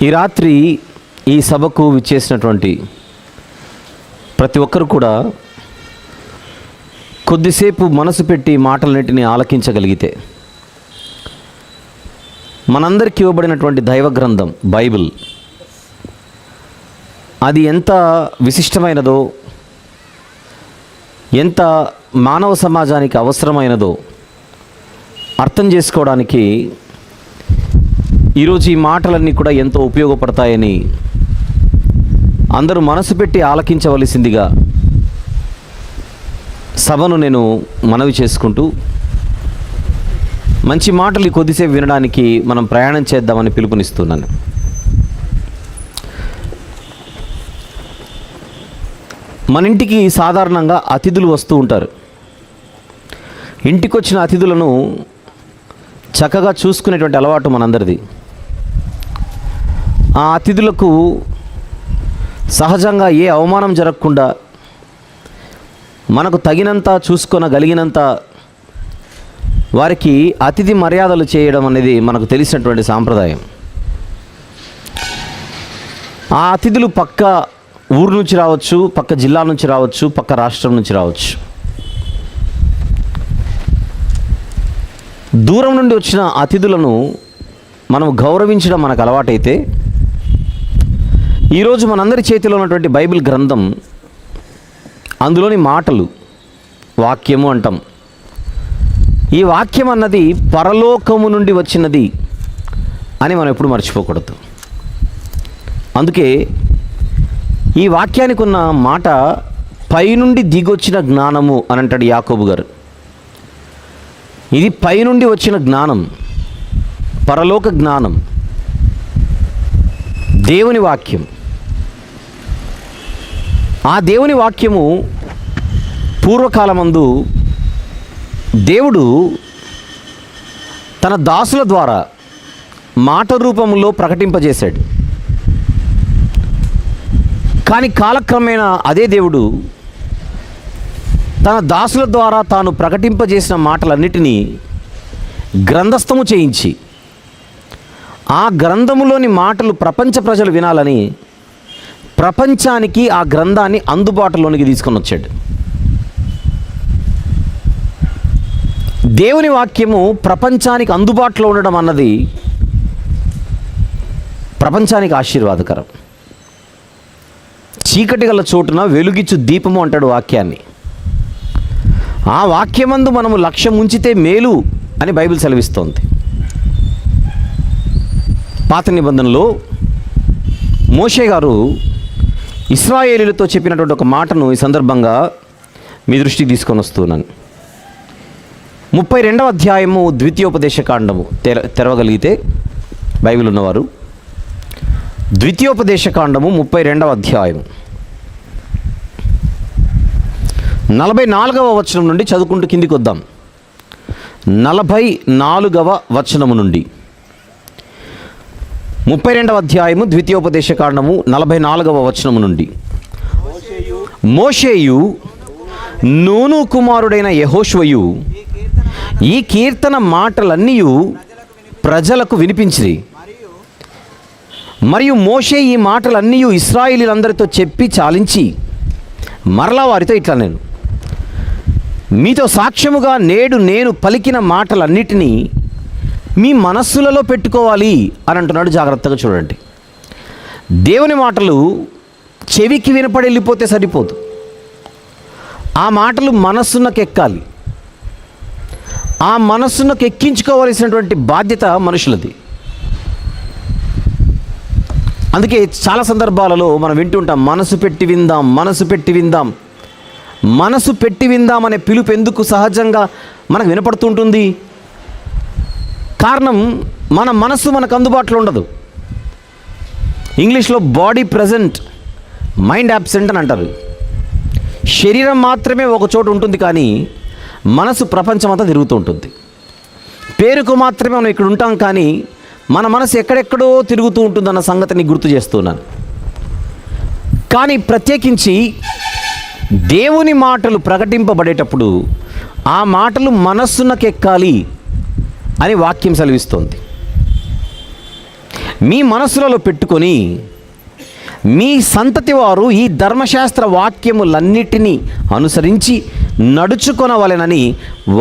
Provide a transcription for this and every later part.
ఈ రాత్రి ఈ సభకు విచ్చేసినటువంటి ప్రతి ఒక్కరు కూడా కొద్దిసేపు మనసు పెట్టి మాటలన్నింటినీ ఆలకించగలిగితే మనందరికీ ఇవ్వబడినటువంటి దైవ గ్రంథం బైబిల్ అది ఎంత విశిష్టమైనదో, ఎంత మానవ సమాజానికి అవసరమైనదో అర్థం చేసుకోవడానికి ఈరోజు ఈ మాటలన్నీ కూడా ఎంతో ఉపయోగపడతాయని అందరూ మనసు పెట్టి ఆలకించవలసిందిగా సభను నేను మనవి చేసుకుంటూ, మంచి మాటలు కొద్దిసేపు వినడానికి మనం ప్రయాణం చేద్దామని పిలుపునిస్తున్నాను. మన ఇంటికి సాధారణంగా అతిథులు వస్తూ ఉంటారు. ఇంటికి వచ్చిన అతిథులను చక్కగా చూసుకునేటువంటి అలవాటు మనందరిది. ఆ అతిథులకు సహజంగా ఏ అవమానం జరగకుండా మనకు తగినంత చూసుకొనగలిగినంత వారికి అతిథి మర్యాదలు చేయడం అనేది మనకు తెలిసినటువంటి సాంప్రదాయం. ఆ అతిథులు పక్క ఊరు నుంచి రావచ్చు, పక్క జిల్లా నుంచి రావచ్చు, పక్క రాష్ట్రం నుంచి రావచ్చు. దూరం నుండి వచ్చిన అతిథులను మనం గౌరవించడం మనకు అలవాటైతే, ఈరోజు మనందరి చేతిలో ఉన్నటువంటి బైబిల్ గ్రంథం, అందులోని మాటలు, వాక్యము అంటాం. ఈ వాక్యం అన్నది పరలోకము నుండి వచ్చినది అని మనం ఎప్పుడు మర్చిపోకూడదు. అందుకే ఈ వాక్యానికి ఉన్న మాట పైనుండి దిగొచ్చిన జ్ఞానము అని అంటాడు యాకోబు గారు. ఇది పైనుండి వచ్చిన జ్ఞానం, పరలోక జ్ఞానం, దేవుని వాక్యం. ఆ దేవుని వాక్యము పూర్వకాలమందు దేవుడు తన దాసుల ద్వారా మాట రూపంలో ప్రకటింపజేశాడు. కానీ కాలక్రమేణా అదే దేవుడు తన దాసుల ద్వారా తాను ప్రకటింపజేసిన మాటలన్నిటినీ గ్రంథస్థము చేయించి, ఆ గ్రంథములోని మాటలు ప్రపంచ ప్రజలు వినాలని ప్రపంచానికి ఆ గ్రంథాన్ని అందుబాటులోనికి తీసుకొని వచ్చాడు. దేవుని వాక్యము ప్రపంచానికి అందుబాటులో ఉండడం అన్నది ప్రపంచానికి ఆశీర్వాదకరం. చీకటి గల చోటున వెలుగిచ్చు దీపము అంటాడు వాక్యాన్ని. ఆ వాక్యమందు మనము లక్ష్యం ఉంచితే మేలు అని బైబిల్ సెలవిస్తోంది. పాత నిబంధనలో మోషే గారు ఇశ్రాయేలీలతో చెప్పినటువంటి ఒక మాటను ఈ సందర్భంగా మీ దృష్టికి తీసుకొని వస్తున్నాను. 32వ అధ్యాయము ద్వితీయోపదేశకాండము తెరవగలిగితే బైబిల్ ఉన్నవారు, ద్వితీయోపదేశకాండము 32వ అధ్యాయం 44వ వచనం నుండి చదువుకుంటూ కిందికి వద్దాం. 44వ వచనము నుండి 32వ అధ్యాయము ద్వితీయోపదేశకాండము 44వ వచనము నుండి. మోషేయు నూను కుమారుడైన యెహోషువయు ఈ కీర్తన మాటలన్నీ ప్రజలకు వినిపించిరి. మరియు మోషే ఈ మాటలన్నీ ఇశ్రాయేలీలందరితో చెప్పి చాలించి మరలా వారితో ఇట్లా, నేను మీతో సాక్ష్యముగా నేడు నేను పలికిన మాటలన్నిటినీ మీ మనస్సులలో పెట్టుకోవాలి అని అంటున్నాడు. జాగ్రత్తగా చూడండి. దేవుని మాటలు చెవికి వినపడి వెళ్ళిపోతే సరిపోదు. ఆ మాటలు మనస్సునకు ఎక్కాలి. ఆ మనస్సునకు ఎక్కించుకోవలసినటువంటి బాధ్యత మనుషులది. అందుకే చాలా సందర్భాలలో మనం వింటుంటాం, మనసు పెట్టి విందాం, మనసు పెట్టి విందాం. మనసు పెట్టి విందాం అనే పిలుపు ఎందుకు సహజంగా మనకు వినపడుతుంటుంది? కారణం, మన మనస్సు మనకు అందుబాటులో ఉండదు. ఇంగ్లీష్లో బాడీ ప్రజెంట్, మైండ్ యాబ్సెంట్ అని అంటారు. శరీరం మాత్రమే ఒక చోటు ఉంటుంది, కానీ మనసు ప్రపంచమంతా తిరుగుతూ ఉంటుంది. పేరుకు మాత్రమే మనం ఇక్కడ ఉంటాం, కానీ మన మనసు ఎక్కడెక్కడో తిరుగుతూ ఉంటుందన్న సంగతిని గుర్తు చేస్తున్నాను. కానీ ప్రత్యేకించి దేవుని మాటలు ప్రకటింపబడేటప్పుడు ఆ మాటలు మనస్సునకు ఎక్కాలి అని వాక్యం సెలవిస్తోంది. మీ మనసులలో పెట్టుకొని మీ సంతతి వారు ఈ ధర్మశాస్త్ర వాక్యములన్నిటినీ అనుసరించి నడుచుకొనవలెనని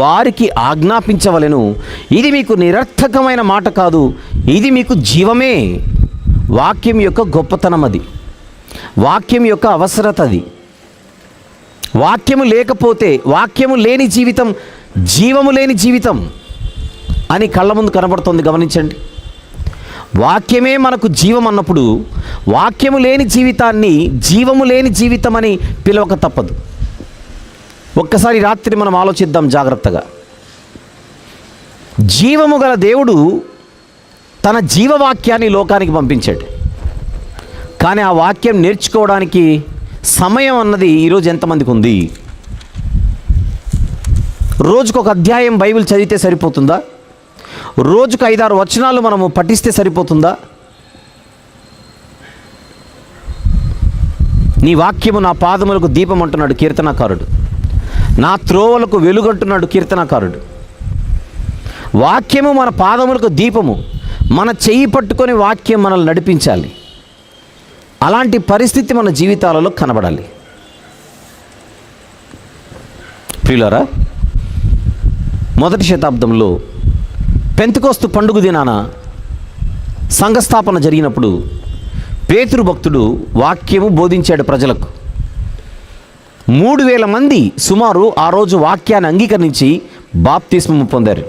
వారికి ఆజ్ఞాపించవలెను. ఇది మీకు నిరర్థకమైన మాట కాదు, ఇది మీకు జీవమే. వాక్యం యొక్క గొప్పతనం అది, వాక్యం యొక్క అవసరత అది. వాక్యము లేకపోతే, వాక్యము లేని జీవితం జీవము లేని జీవితం అని కళ్ళ ముందు కనబడుతుంది. గమనించండి, వాక్యమే మనకు జీవం అన్నప్పుడు వాక్యము లేని జీవితాన్ని జీవము లేని జీవితం అని పిలవక తప్పదు. ఒక్కసారి రాత్రి మనం ఆలోచిద్దాం జాగ్రత్తగా. జీవము గల దేవుడు తన జీవవాక్యాన్ని లోకానికి పంపించాడు. కానీ ఆ వాక్యం నేర్చుకోవడానికి సమయం అన్నది ఈరోజు ఎంతమందికి ఉంది? రోజుకొక అధ్యాయం బైబిల్ చదివితే సరిపోతుందా? రోజుకు 5-6 వచనాలు మనము పఠిస్తే సరిపోతుందా? నీ వాక్యము నా పాదములకు దీపం అంటున్నాడు కీర్తనాకారుడు, నా త్రోవలకు వెలుగంటున్నాడు కీర్తనాకారుడు. వాక్యము మన పాదములకు దీపము. మన చెయ్యి పట్టుకొని వాక్యం మనల్ని నడిపించాలి. అలాంటి పరిస్థితి మన జీవితాలలో కనబడాలి. ప్రియులారా, మొదటి శతాబ్దంలో పెంతెకొస్తు పండుగ దినాన సంఘస్థాపన జరిగినప్పుడు పేతురు భక్తుడు వాక్యము బోధించాడు ప్రజలకు. 3000 మంది సుమారు ఆ రోజు వాక్యాన్ని అంగీకరించి బాప్తిస్మము పొందారు.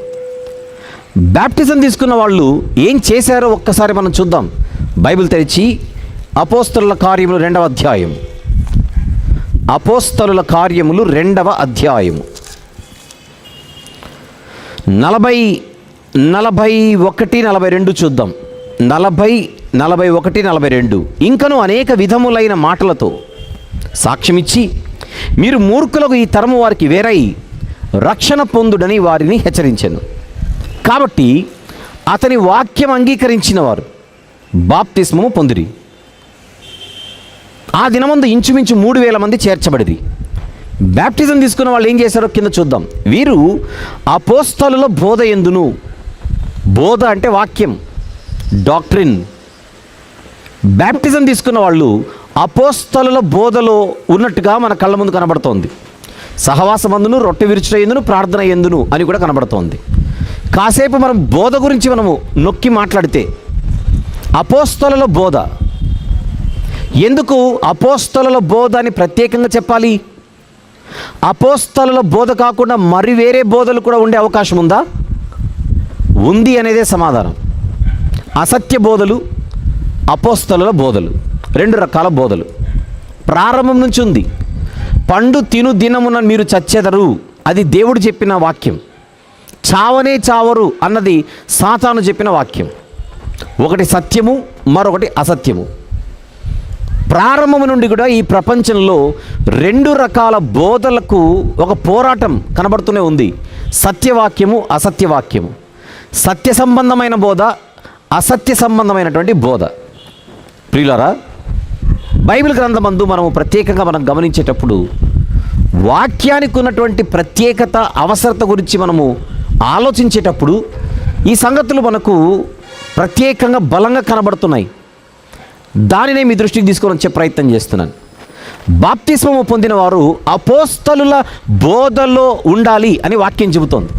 బాప్టిజం తీసుకున్న వాళ్ళు ఏం చేశారో ఒక్కసారి మనం చూద్దాం. బైబిల్ తెరిచి అపోస్తలుల కార్యములు 2వ అధ్యాయం, అపోస్తలుల కార్యములు 2వ అధ్యాయము 41-42 చూద్దాం. 41-42. ఇంకను అనేక విధములైన మాటలతో సాక్ష్యమిచ్చి మీరు మూర్ఖులకు ఈ తరము వారికి వేరై రక్షణ పొందుడని వారిని హెచ్చరించెను. కాబట్టి అతని వాక్యం అంగీకరించిన వారు బాప్తిస్మము పొందిరి. ఆ దినమందు ఇంచుమించు 3000 మంది చేర్చబడిరి. బాప్టిజం తీసుకున్న వాళ్ళు ఏం చేశారో కింద చూద్దాం. వీరు అపోస్తలుల బోధ యందును, బోధ అంటే వాక్యం, డాక్ట్రిన్. బాప్టిజం తీసుకున్న వాళ్ళు అపోస్తలుల బోధలో ఉన్నట్టుగా మన కళ్ళ ముందు కనబడుతోంది. సహవాసమందును, రొట్టె విరుచుట యందును, ప్రార్థన యందును అని కూడా కనబడుతోంది. కాసేపు మనం బోధ గురించి మనము నొక్కి మాట్లాడితే, అపోస్తలుల బోధ. ఎందుకు అపోస్తలుల బోధ అని ప్రత్యేకంగా చెప్పాలి? అపోస్తలుల బోధ కాకుండా మరి వేరే బోధలు కూడా ఉండే అవకాశం ఉందా? ఉంది అనేదే సమాధానం. అసత్య బోధలు, అపోస్తలుల బోధలు, 2 రకాల బోధలు ప్రారంభం నుంచి ఉంది. పండు తిను దినమున మీరు చచ్చెదరు, అది దేవుడు చెప్పిన వాక్యం. చావనే చావరు అన్నది సాతాను చెప్పిన వాక్యం. ఒకటి సత్యము, మరొకటి అసత్యము. ప్రారంభము నుండి కూడా ఈ ప్రపంచంలో 2 రకాల బోధలకు ఒక పోరాటం కనబడుతూనే ఉంది. సత్యవాక్యము, అసత్యవాక్యము. సత్య సంబంధమైన బోధ, అసత్య సంబంధమైనటువంటి బోధ. ప్రియులారా, బైబిల్ గ్రంథమందు మనము ప్రత్యేకంగా మనం గమనించేటప్పుడు వాక్యానికి ఉన్నటువంటి ప్రత్యేకత, అవసరత గురించి మనము ఆలోచించేటప్పుడు ఈ సంగతులు మనకు ప్రత్యేకంగా బలంగా కనబడుతున్నాయి. దానినే మీ దృష్టికి తీసుకొని వచ్చే ప్రయత్నం చేస్తున్నాను. బాప్తిస్మము పొందిన వారు అపోస్తలుల బోధలో ఉండాలి అని వాక్యం చెబుతోంది.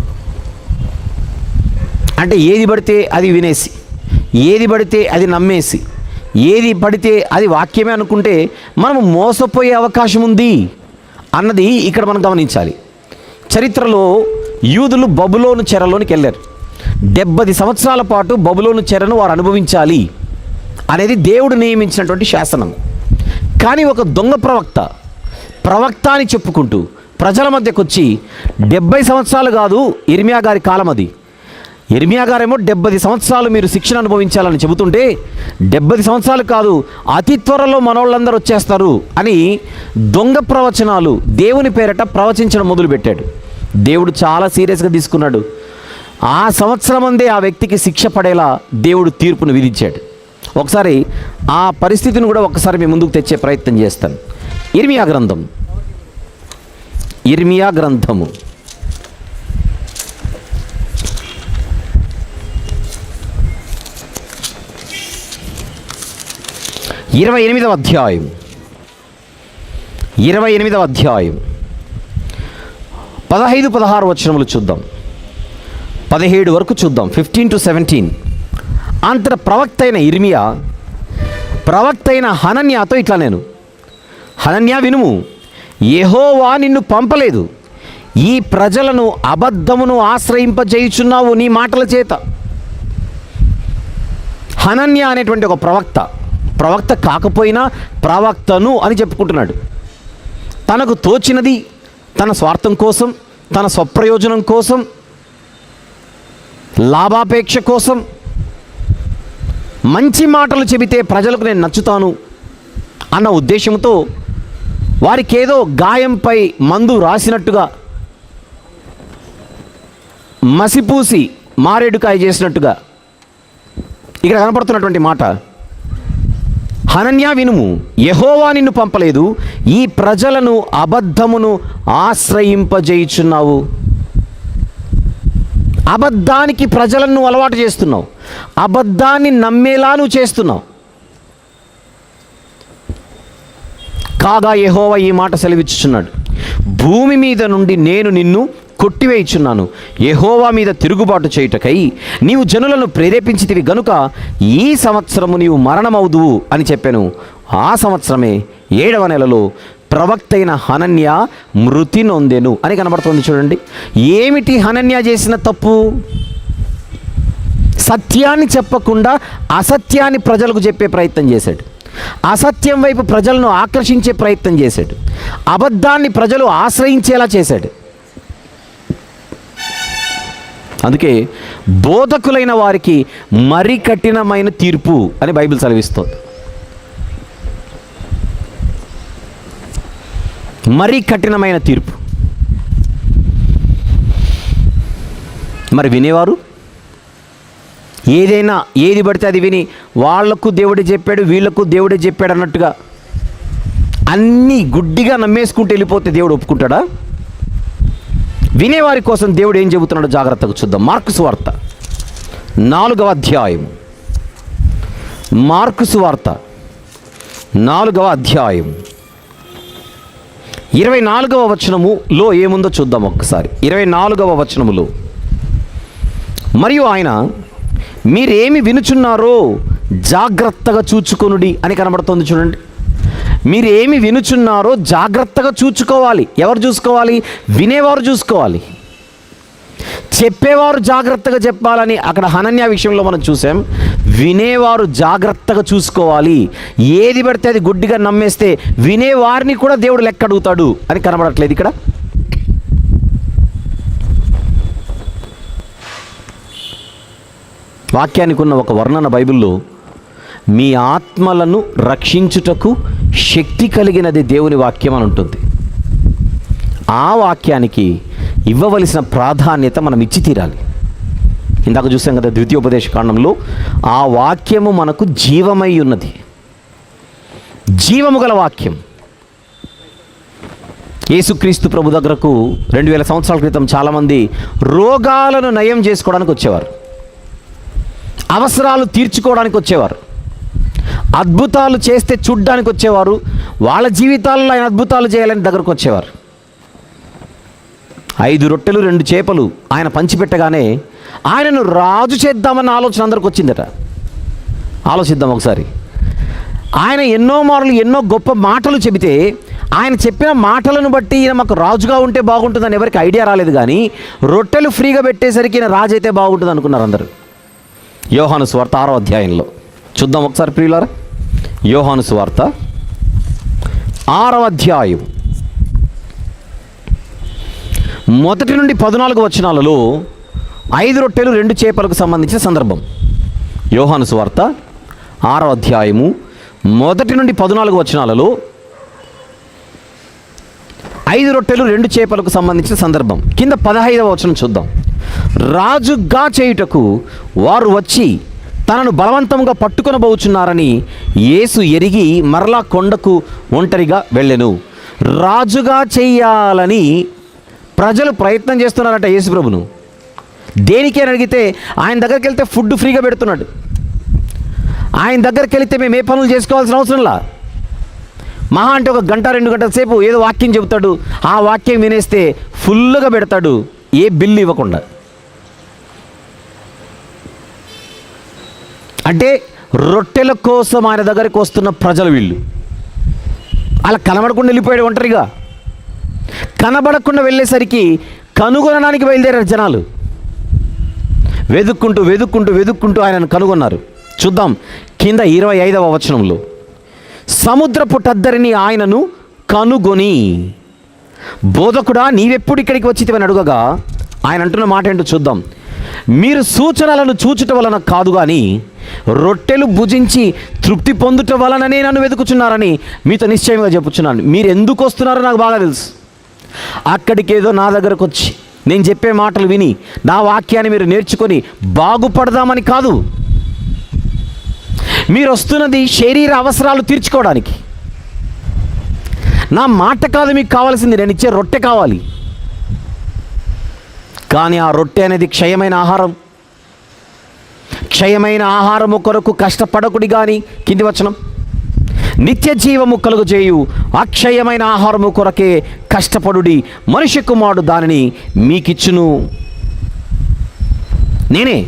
అంటే ఏది పడితే అది వినేసి, ఏది పడితే అది నమ్మేసి, ఏది పడితే అది వాక్యమే అనుకుంటే మనము మోసపోయే అవకాశం ఉంది అన్నది ఇక్కడ మనం గమనించాలి. చరిత్రలో యూదులు బబులోను చెరలోనికి వెళ్ళారు. 70 సంవత్సరాల పాటు బబులోను చెరను వారు అనుభవించాలి అనేది దేవుడు నియమించినటువంటి శాసనం. కానీ ఒక దొంగ ప్రవక్త అని చెప్పుకుంటూ ప్రజల మధ్యకు వచ్చి 70 సంవత్సరాలు కాదు, ఇర్మియా గారి కాలం అది. ఇర్మియా గారేమో 70 సంవత్సరాలు మీరు శిక్షణ అనుభవించాలని చెబుతుంటే 70 సంవత్సరాలు కాదు, అతి త్వరలో మనోళ్ళందరూ వచ్చేస్తారు అని దొంగ ప్రవచనాలు దేవుని పేరట ప్రవచించడం మొదలుపెట్టాడు. దేవుడు చాలా సీరియస్గా తీసుకున్నాడు. ఆ సంవత్సరం అందే ఆ వ్యక్తికి శిక్ష పడేలా దేవుడు తీర్పును విధించాడు. ఒకసారి ఆ పరిస్థితిని కూడా ఒకసారి మీ ముందుకు తెచ్చే ప్రయత్నం చేస్తాను. ఇర్మియా గ్రంథము 28వ అధ్యాయం 15-16 వచనములు చూద్దాం, 17 వరకు చూద్దాం, 15-17. అంతట ప్రవక్త అయిన ఇర్మియా ప్రవక్త అయిన హనన్యాతో ఇట్లా నేను, హనన్యా వినుము, యెహోవా నిన్ను పంపలేదు, ఈ ప్రజలను అబద్ధమును ఆశ్రయింపజేయుచున్నావు నీ మాటల చేత. హనన్యా అనేటువంటి ఒక ప్రవక్త కాకపోయినా ప్రవక్తను అని చెప్పుకుంటున్నాడు. తనకు తోచినది తన స్వార్థం కోసం, తన స్వప్రయోజనం కోసం, లాభాపేక్ష కోసం మంచి మాటలు చెబితే ప్రజలకు నేను నచ్చుతాను అన్న ఉద్దేశంతో వారికేదో గాయంపై మందు రాసినట్టుగా, మసిపూసి మారేడుకాయ చేసినట్టుగా ఇక్కడ కనపడుతున్నటువంటి మాట. హనన్యా వినుము, యెహోవా నిన్ను పంపలేదు, ఈ ప్రజలను అబద్ధమును ఆశ్రయింపజేయుచున్నావు. అబద్ధానికి ప్రజలను అలవాటు చేస్తున్నావు, అబద్ధాన్ని నమ్మేలా నువ్వు చేస్తున్నావు. కాగా యెహోవా ఈ మాట సెలవిచ్చుచున్నాడు, భూమి మీద నుండి నేను నిన్ను కొట్టివేయుచున్నాను. యెహోవా మీద తిరుగుబాటు చేయుటకై నీవు జనులను ప్రేరేపించితివి గనుక ఈ సంవత్సరము నీవు మరణమవుదువు అని చెప్పాను. ఆ సంవత్సరమే 7వ నెలలో ప్రవక్త అయిన హనన్యా మృతి నొందెను అని కనబడుతుంది. చూడండి, ఏమిటి హనన్యా చేసిన తప్పు? సత్యాన్ని చెప్పకుండా అసత్యాన్ని ప్రజలకు చెప్పే ప్రయత్నం చేశాడు. అసత్యం వైపు ప్రజలను ఆకర్షించే ప్రయత్నం చేశాడు. అబద్ధాన్ని ప్రజలు ఆశ్రయించేలా చేశాడు. అందుకే బోధకులైన వారికి మరి కఠినమైన తీర్పు అని బైబిల్ సెలవిస్తోంది. మరి కఠినమైన తీర్పు. మరి వినేవారు ఏది పడితే అది విని వాళ్లకు దేవుడే చెప్పాడు, వీళ్లకు దేవుడే చెప్పాడు అన్నట్టుగా అన్నీ గుడ్డిగా నమ్మేసుకుంటూ వెళ్ళిపోతే దేవుడు ఒప్పుకుంటాడా? వినేవారి కోసం దేవుడు ఏం చెబుతున్నాడో జాగ్రత్తగా చూద్దాం. మార్కు సువార్త 4వ అధ్యాయం, మార్కు సువార్త 4వ అధ్యాయం 24వ వచనములో ఏముందో చూద్దాం ఒక్కసారి. 24వ వచనములో, మరియు ఆయన మీరేమి వినుచున్నారో జాగ్రత్తగా చూచుకొనుడి అని కనబడుతుంది. చూడండి, మీరేమి వినుచున్నారో జాగ్రత్తగా చూచుకోవాలి. ఎవరు చూసుకోవాలి? వినేవారు చూసుకోవాలి. చెప్పేవారు జాగ్రత్తగా చెప్పాలని అక్కడ హనన్యా విషయంలో మనం చూసాం. వినేవారు జాగ్రత్తగా చూసుకోవాలి. ఏది పడితే అది గుడ్డిగా నమ్మేస్తే వినేవారిని కూడా దేవుడు లెక్క అడుగుతాడు అని కనబడట్లేదు ఇక్కడ. వాక్యానికి ఉన్న ఒక వర్ణన బైబిల్లో, మీ ఆత్మలను రక్షించుటకు శక్తి కలిగినది దేవుని వాక్యం అని ఉంటుంది. ఆ వాక్యానికి ఇవ్వవలసిన ప్రాధాన్యత మనం ఇచ్చి తీరాలి. ఇందాక చూసాం కదా ద్వితీయోపదేశ కాండంలో, ఆ వాక్యము మనకు జీవమై ఉన్నది, జీవము గల వాక్యం. యేసుక్రీస్తు ప్రభు దగ్గరకు 2000 సంవత్సరాల క్రితం చాలామంది రోగాలను నయం చేసుకోవడానికి వచ్చేవారు, అవసరాలు తీర్చుకోవడానికి వచ్చేవారు, అద్భుతాలు చేస్తే చూడ్డానికి వచ్చేవారు, వాళ్ళ జీవితాల్లో ఆయన అద్భుతాలు చేయాలని దగ్గరకు వచ్చేవారు. 5 రొట్టెలు 2 చేపలు ఆయన పంచిపెట్టగానే ఆయనను రాజు చేద్దామన్న ఆలోచన అందరికి వచ్చిందట. ఆలోచిద్దాం ఒకసారి. ఆయన ఎన్నో మార్లు ఎన్నో గొప్ప మాటలు చెబితే ఆయన చెప్పిన మాటలను బట్టి ఈయన మాకు రాజుగా ఉంటే బాగుంటుందని ఎవరికి ఐడియా రాలేదు. కానీ రొట్టెలు ఫ్రీగా పెట్టేసరికి ఈయన రాజు అయితే బాగుంటుంది అనుకున్నారు అందరూ. యోహాను సువార్త 6వ అధ్యాయంలో చూద్దాం ఒకసారి ప్రియులారా. యోహాను సువార్త 6వ అధ్యాయం 1 నుండి 14 వచనాలలో 5 రొట్టెలు 2 చేపలకు సంబంధించిన సందర్భం. యోహాను సువార్త 6వ అధ్యాయము 1 నుండి 14 వచనాలలో 5 రొట్టెలు 2 చేపలకు సంబంధించిన సందర్భం. కింద 15వ వచనం చూద్దాం. రాజుగా చేయుటకు వారు వచ్చి తనను బలవంతంగా పట్టుకొనబోచున్నారని యేసు ఎరిగి మరలా కొండకు ఒంటరిగా వెళ్ళెను. రాజుగా చెయ్యాలని ప్రజలు ప్రయత్నం చేస్తున్నారట యేసు ప్రభును. దేనికే అడిగితే ఆయన దగ్గరికి వెళ్తే ఫుడ్ ఫ్రీగా పెడుతున్నాడు. ఆయన దగ్గరికి వెళితే మేము ఏ పనులు చేసుకోవాల్సిన అవసరంలా. మహా అంటే 1 గంట 2 గంటల సేపు ఏదో వాక్యం చెబుతాడు, ఆ వాక్యం వినేస్తే ఫుల్గా పెడతాడు, ఏ బిల్లు ఇవ్వకుండా. అంటే రొట్టెల కోసం ఆయన దగ్గరికి వస్తున్న ప్రజలు వీళ్ళు. అలా కనబడకుండా వెళ్ళిపోయాడు ఒంటరిగా. కనబడకుండా వెళ్ళేసరికి కనుగొనడానికి బయలుదేరారు జనాలు. వెతుక్కుంటూ వెతుక్కుంటూ వెతుక్కుంటూ ఆయనను కనుగొన్నారు. చూద్దాం కింద 25వ వచనంలో, సముద్రపు టద్దరిని ఆయనను కనుగొని, బోధకుడా నీవెప్పుడు ఇక్కడికి వచ్చితివని అడుగగా ఆయన అంటున్న మాట ఏంటో చూద్దాం. మీరు సూచనలను చూచుట వలన కాదు కానీ రొట్టెలు భుజించి తృప్తి పొందుట వలననే నన్ను వెతుకుచున్నారని మీతో నిశ్చయంగా చెప్పుచున్నాను. మీరు ఎందుకు వస్తున్నారో నాకు బాగా తెలుసు. అక్కడికేదో నా దగ్గరకు వచ్చి నేను చెప్పే మాటలు విని నా వాక్యాన్ని మీరు నేర్చుకొని బాగుపడదామని కాదు. మీరు వస్తున్నది శరీర అవసరాలు తీర్చుకోవడానికి. నా మాట కాదు మీకు కావాల్సింది, నేను ఇచ్చే రొట్టె కావాలి. కానీ ఆ రొట్టె అనేది క్షయమైన ఆహారం. క్షయమైన ఆహారము కొరకు కష్టపడకుడి కానీ, కింది వచనం, నిత్య జీవము కలుగు చేయు అక్షయమైన ఆహారము కొరకే కష్టపడుడి, మనిషి కుమారుడు దానిని మీకిచ్చును. నేనే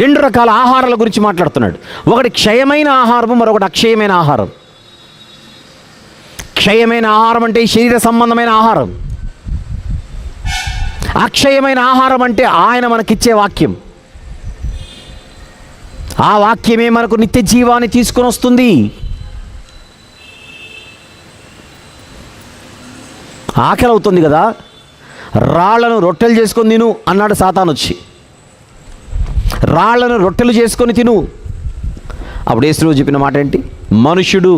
2 రకాల ఆహారాల గురించి మాట్లాడుతున్నాడు. ఒకటి క్షయమైన ఆహారము, మరొకటి అక్షయమైన ఆహారం. క్షయమైన ఆహారం అంటే శరీర సంబంధమైన ఆహారం. అక్షయమైన ఆహారం అంటే ఆయన మనకిచ్చే వాక్యం. ఆ వాక్యమే మనకు నిత్య జీవాన్ని తీసుకొని వస్తుంది. ఆకలి అవుతుంది కదా, రాళ్లను రొట్టెలు చేసుకొని తిను అన్నాడు సాతాను వచ్చి. రాళ్లను రొట్టెలు చేసుకొని తిను. అప్పుడు యేసు చెప్పిన మాట ఏంటి? మనుష్యుడు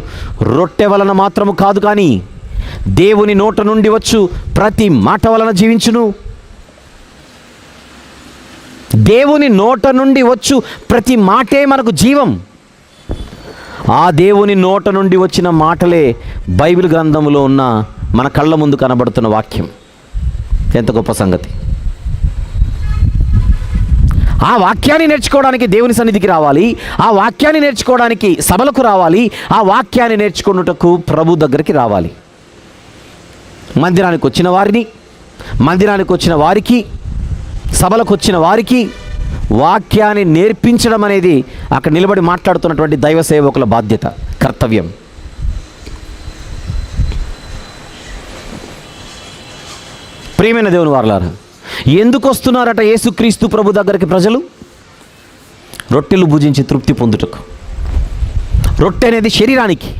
రొట్టె వలన మాత్రము కాదు కానీ దేవుని నోట నుండి వచ్చు ప్రతి మాట వలన జీవించును. దేవుని నోట నుండి వచ్చు ప్రతి మాటే మనకు జీవం. ఆ దేవుని నోట నుండి వచ్చిన మాటలే బైబిల్ గ్రంథంలో ఉన్న మన కళ్ళ ముందు కనబడుతున్న వాక్యం. ఎంత గొప్ప సంగతి! ఆ వాక్యాన్ని నేర్చుకోవడానికి దేవుని సన్నిధికి రావాలి. ఆ వాక్యాన్ని నేర్చుకోవడానికి సభలకు రావాలి. ఆ వాక్యాన్ని నేర్చుకున్నటకు ప్రభు దగ్గరికి రావాలి. మందిరానికి వచ్చిన వారిని, మందిరానికి వచ్చిన వారికి, సభలకు వచ్చిన వారికి వాక్యాన్ని నేర్పించడం అనేది అక్కడ నిలబడి మాట్లాడుతున్నటువంటి దైవ సేవకుల బాధ్యత, కర్తవ్యం. ప్రియమైన దేవుని వారలారా, ఎందుకు వస్తున్నారట యేసుక్రీస్తు ప్రభు దగ్గరికి ప్రజలు? రొట్టెలు భుజించి తృప్తి పొందుటకు. రొట్టె అనేది శరీరానికి,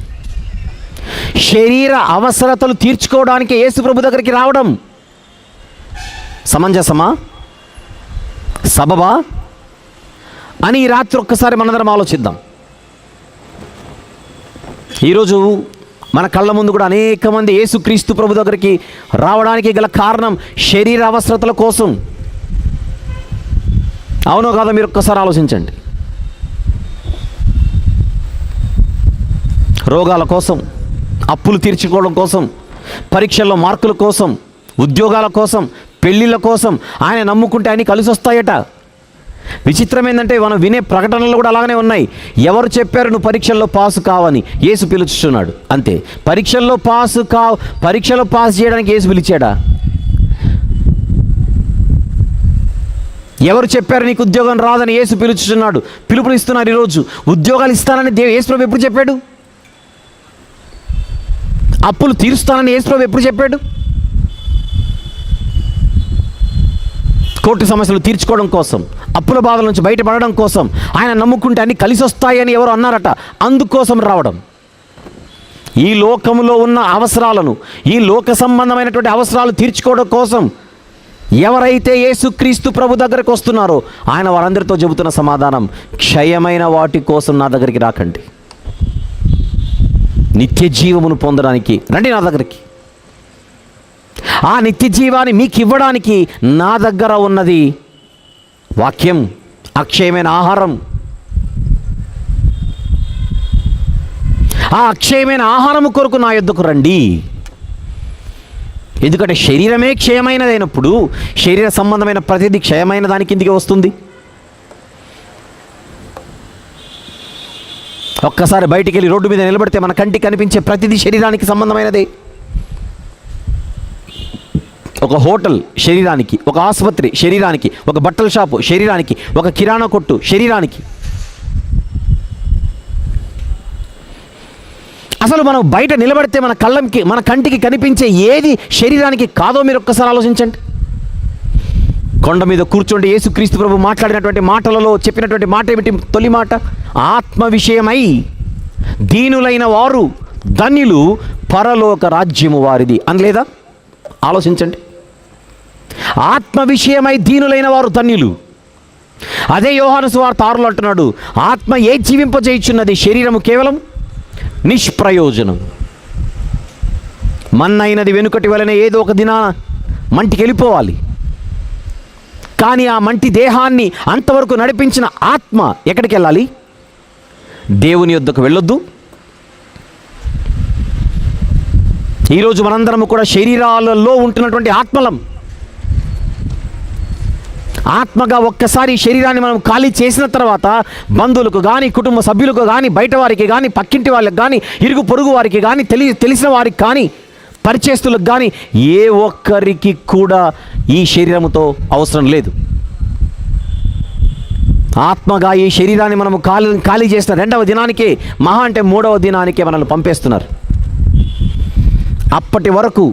శరీర అవసరతలు తీర్చుకోవడానికి యేసు ప్రభు దగ్గరికి రావడం సమంజసమా, సబబా అని ఈ రాత్రి ఒక్కసారి మనందరం ఆలోచిద్దాం. ఈరోజు మన కళ్ళ ముందు కూడా అనేక మంది యేసుక్రీస్తు ప్రభు దగ్గరికి రావడానికి గల కారణం శరీర అవసరతల కోసం. అవునో కాదో మీరు ఒక్కసారి ఆలోచించండి. రోగాల కోసం, అప్పులు తీర్చుకోవడం కోసం, పరీక్షల్లో మార్కుల కోసం, ఉద్యోగాల కోసం, పెళ్ళిళ్ళ కోసం ఆయన నమ్ముకుంటే ఆయన కలిసి వస్తాయట. విచిత్రం ఏంటంటే మనం వినే ప్రకటనలు కూడా అలాగనే ఉన్నాయి. ఎవరు చెప్పారు నువ్వు పరీక్షల్లో పాసు కావని? యేసు పిలుచుచున్నాడు అంతే. పరీక్షల్లో పాస్ చేయడానికి యేసు పిలిచాడా? ఎవరు చెప్పారు నీకు ఉద్యోగం రాదని? యేసు పిలుచుచున్నాడు. పిలుపునిస్తున్నారు ఈరోజు. ఉద్యోగాలు ఇస్తానని యేసు ప్రభు ఎప్పుడు చెప్పాడు? అప్పులు తీరుస్తానని యేసు ప్రభు ఎప్పుడు చెప్పాడు? కోర్టు సమస్యలు తీర్చుకోవడం కోసం, అప్పుల బాధల నుంచి బయటపడడం కోసం, ఆయన నమ్ముకుంటే అన్నీ కలిసి వస్తాయని ఎవరు అన్నారట. అందుకోసం రావడం. ఈ లోకంలో ఉన్న అవసరాలను, ఈ లోక సంబంధమైనటువంటి అవసరాలు తీర్చుకోవడం కోసం ఎవరైతే యేసుక్రీస్తు ప్రభు దగ్గరకు వస్తున్నారో ఆయన వారందరితో చెబుతున్న సమాధానం, క్షయమైన వాటి కోసం నా దగ్గరికి రాకండి, నిత్య జీవమును పొందడానికి రండి నా దగ్గరికి. ఆ నిత్య జీవాన్ని మీకు ఇవ్వడానికి నా దగ్గర ఉన్నది వాక్యం, అక్షయమైన ఆహారం. ఆ అక్షయమైన ఆహారము కొరకు నా యొద్దకు రండి. ఎందుకంటే శరీరమే క్షయమైనదైనప్పుడు శరీర సంబంధమైన ప్రతిదీ క్షయమైన దాని కిందికి వస్తుంది. ఒక్కసారి బయటికి వెళ్ళి రోడ్డు మీద నిలబడితే మన కంటికి కనిపించే ప్రతిదీ శరీరానికి సంబంధమైనదే. ఒక హోటల్ శరీరానికి, ఒక ఆసుపత్రి శరీరానికి, ఒక బట్టల షాపు శరీరానికి, ఒక కిరాణా కొట్టు శరీరానికి. అసలు మనం బయట నిలబడితే మన కంటికి కనిపించే ఏది శరీరానికి కాదో మీరు ఒక్కసారి ఆలోచించండి. కొండ మీద కూర్చోండి యేసుక్రీస్తు ప్రభు మాట్లాడినటువంటి మాటలలో చెప్పినటువంటి మాట ఏమిటి? తొలి మాట, ఆత్మ విషయమై దీనులైన వారు ధన్యులు, పరలోక రాజ్యము వారిది అని లేదా? ఆలోచించండి. ఆత్మ విషయమై దీనులైన వారు ధన్యులు. అదే యోహాను సువార్త 6లో అంటున్నాడు, ఆత్మ ఏ జీవింపజేయుచున్నది, శరీరము కేవలం నిష్ప్రయోజనం. మన్నైనది వెనుకటి వలనే ఏదో ఒక దినాన మంటికి వెళ్ళిపోవాలి. కానీ ఆ మంటి దేహాన్ని అంతవరకు నడిపించిన ఆత్మ ఎక్కడికి వెళ్ళాలి? దేవుని యొద్దకు వెళ్ళొద్దు. ఈరోజు మనందరము కూడా శరీరాలలో ఉంటున్నటువంటి ఆత్మలం. ఆత్మగా ఒక్కసారి శరీరాన్ని మనం ఖాళీ చేసిన తర్వాత బంధువులకు కానీ, కుటుంబ సభ్యులకు కానీ, బయట వారికి కానీ, పక్కింటి వాళ్ళకి కానీ, ఇరుగు పొరుగు వారికి కానీ, తెలిసిన వారికి కానీ, పరిచయస్తులకు కానీ ఏ ఒక్కరికి కూడా ఈ శరీరముతో అవసరం లేదు. ఆత్మగా ఈ శరీరాన్ని మనము ఖాళీ చేసిన 2వ దినానికే, మహా అంటే 3వ దినానికే మనల్ని పంపేస్తున్నారు. అప్పటి వరకు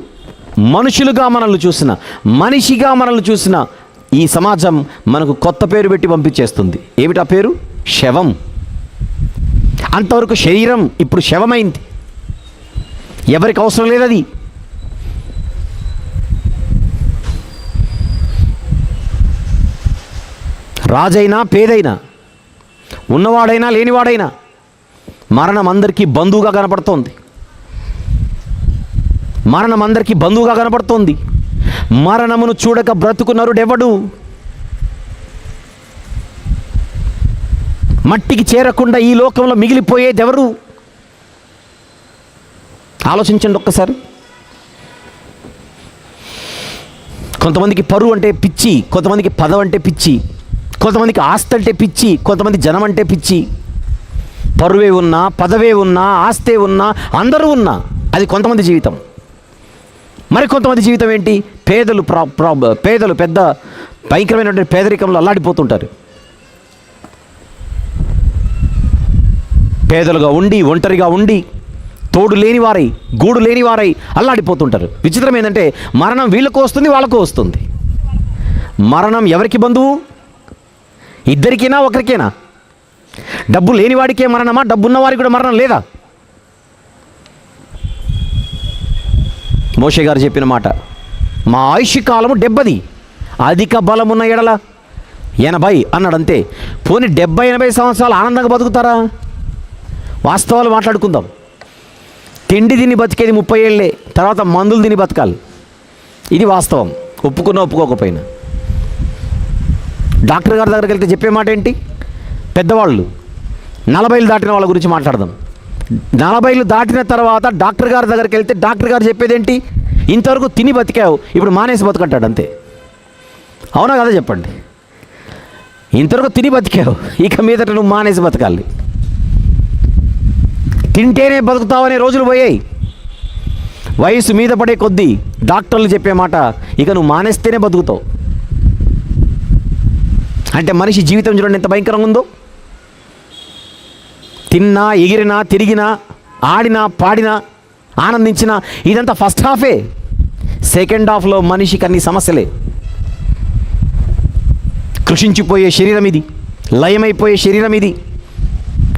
మనుషులుగా మనల్ని చూసిన, మనిషిగా మనల్ని చూసిన ఈ సమాజం మనకు కొత్త పేరు పెట్టి పంపించేస్తుంది. ఏమిటా పేరు? శవం. అంతవరకు శరీరం ఇప్పుడు శవమైంది. ఎవరికి అవసరం లేదు అది. రాజైనా పేదైనా, ఉన్నవాడైనా లేనివాడైనా మరణం అందరికీ బంధువుగా కనపడుతోంది. మరణం అందరికీ బంధువుగా కనపడుతోంది. మరణమును చూడక బ్రతుకు నరుడెవడు? మట్టికి చేరకుండా ఈ లోకంలో మిగిలిపోయేది ఎవరు? ఆలోచించండి ఒక్కసారి. కొంతమందికి పరువు అంటే పిచ్చి, కొంతమందికి పదవి అంటే పిచ్చి, కొంతమందికి ఆస్తి అంటే పిచ్చి, కొంతమంది జనం అంటే పిచ్చి. పరువే ఉన్నా, పదవే ఉన్నా, ఆస్తే ఉన్నా, అందరూ ఉన్నా అది కొంతమంది జీవితం. మరి కొంతమంది జీవితం ఏంటి? పేదలు పెద్ద భయంకరమైనటువంటి పేదరికంలో అల్లాడిపోతుంటారు. పేదలుగా ఉండి, ఒంటరిగా ఉండి, తోడు లేనివారై, గూడు లేనివారై అల్లాడిపోతుంటారు. విచిత్రం ఏంటంటే మరణం వీళ్ళకు వస్తుంది, వాళ్ళకు వస్తుంది. మరణం ఎవరికి బంధువు? ఇద్దరికైనా, ఒకరికైనా? డబ్బు లేనివాడికే మరణమా? డబ్బున్నవారికి కూడా మరణం లేదా? మోషే గారు చెప్పిన మాట, మా ఆయుష్ కాలము 70, అధిక బలమున్న ఎడల 80 అన్నాడంతే. పోనీ 70-80 సంవత్సరాలు ఆనందంగా బతుకుతారా? వాస్తవాలు మాట్లాడుకుందాం. తిండి తిని బతికేది 30 ఏళ్ళే, తర్వాత మందులు తిని బతకాలి. ఇది వాస్తవం, ఒప్పుకున్నా ఒప్పుకోకపోయినా. డాక్టర్ గారి దగ్గరికి వెళ్తే చెప్పే మాట ఏంటి? పెద్దవాళ్ళు 40 దాటిన వాళ్ళ గురించి మాట్లాడదాం. 40 దాటిన తర్వాత డాక్టర్ గారి దగ్గరికి వెళ్తే డాక్టర్ గారు చెప్పేది ఏంటి? ఇంతవరకు తిని బతికావు, ఇప్పుడు మానేసి బతుకంటాడు అంతే. అవునా కదా చెప్పండి? ఇంతవరకు తిని బతికావు, ఇక మీదట నువ్వు మానేసి బతకాలి. తింటేనే బతుకుతావనే రోజులు పోయాయి. వయసు మీద పడే కొద్దీ డాక్టర్లు చెప్పే మాట, ఇక నువ్వు మానేస్తేనే బతుకుతావు. అంటే మనిషి జీవితం చూడండి ఎంత భయంకరంగా ఉందో. తిన్నా, ఎగిరినా, తిరిగినా, ఆడినా, పాడినా, ఆనందించినా ఇదంతా ఫస్ట్ హాఫే. సెకండ్ హాఫ్లో మనిషికి అన్ని సమస్యలే. కృషించిపోయే శరీరం ఇది, లయమైపోయే శరీరం ఇది,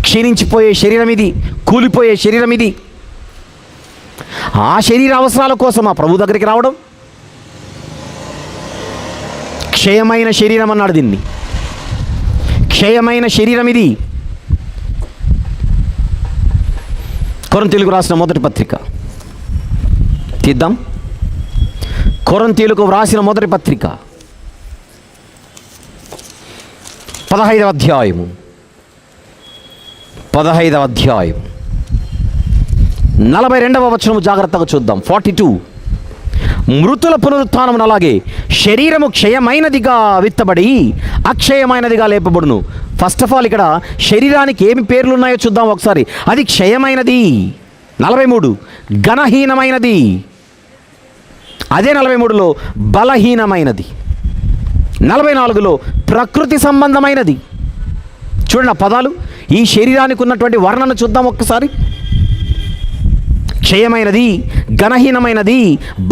క్షీణించిపోయే శరీరం ఇది, కూలిపోయే శరీరం ఇది. ఆ శరీర అవసరాల కోసం ఆ ప్రభు దగ్గరికి రావడం. క్షయమైన శరీరం అన్నాడు దీన్ని. క్షయమైన శరీరం ఇది. కొరింథీయులకు రాసిన మొదటి పత్రిక తీద్దాం. కొరింథీయులకు రాసిన మొదటి పత్రిక 15వ అధ్యాయము 42వ వచనము జాగ్రత్తగా చూద్దాం. 42. మృతుల పునరుత్థానమును అలాగే శరీరము క్షయమైనదిగా విత్తబడి అక్షయమైనదిగా లేపబడును. ఫస్ట్ ఆఫ్ ఆల్ ఇక్కడ శరీరానికి ఏమి పేర్లు ఉన్నాయో చూద్దాం ఒకసారి. అది క్షయమైనది 43, ఘనహీనమైనది అదే 43లో బలహీనమైనది, 44లో ప్రకృతి సంబంధమైనది. చూడండి ఆ పదాలు, ఈ శరీరానికి ఉన్నటువంటి వర్ణన చూద్దాం ఒక్కసారి. క్షయమైనది, ఘనహీనమైనది,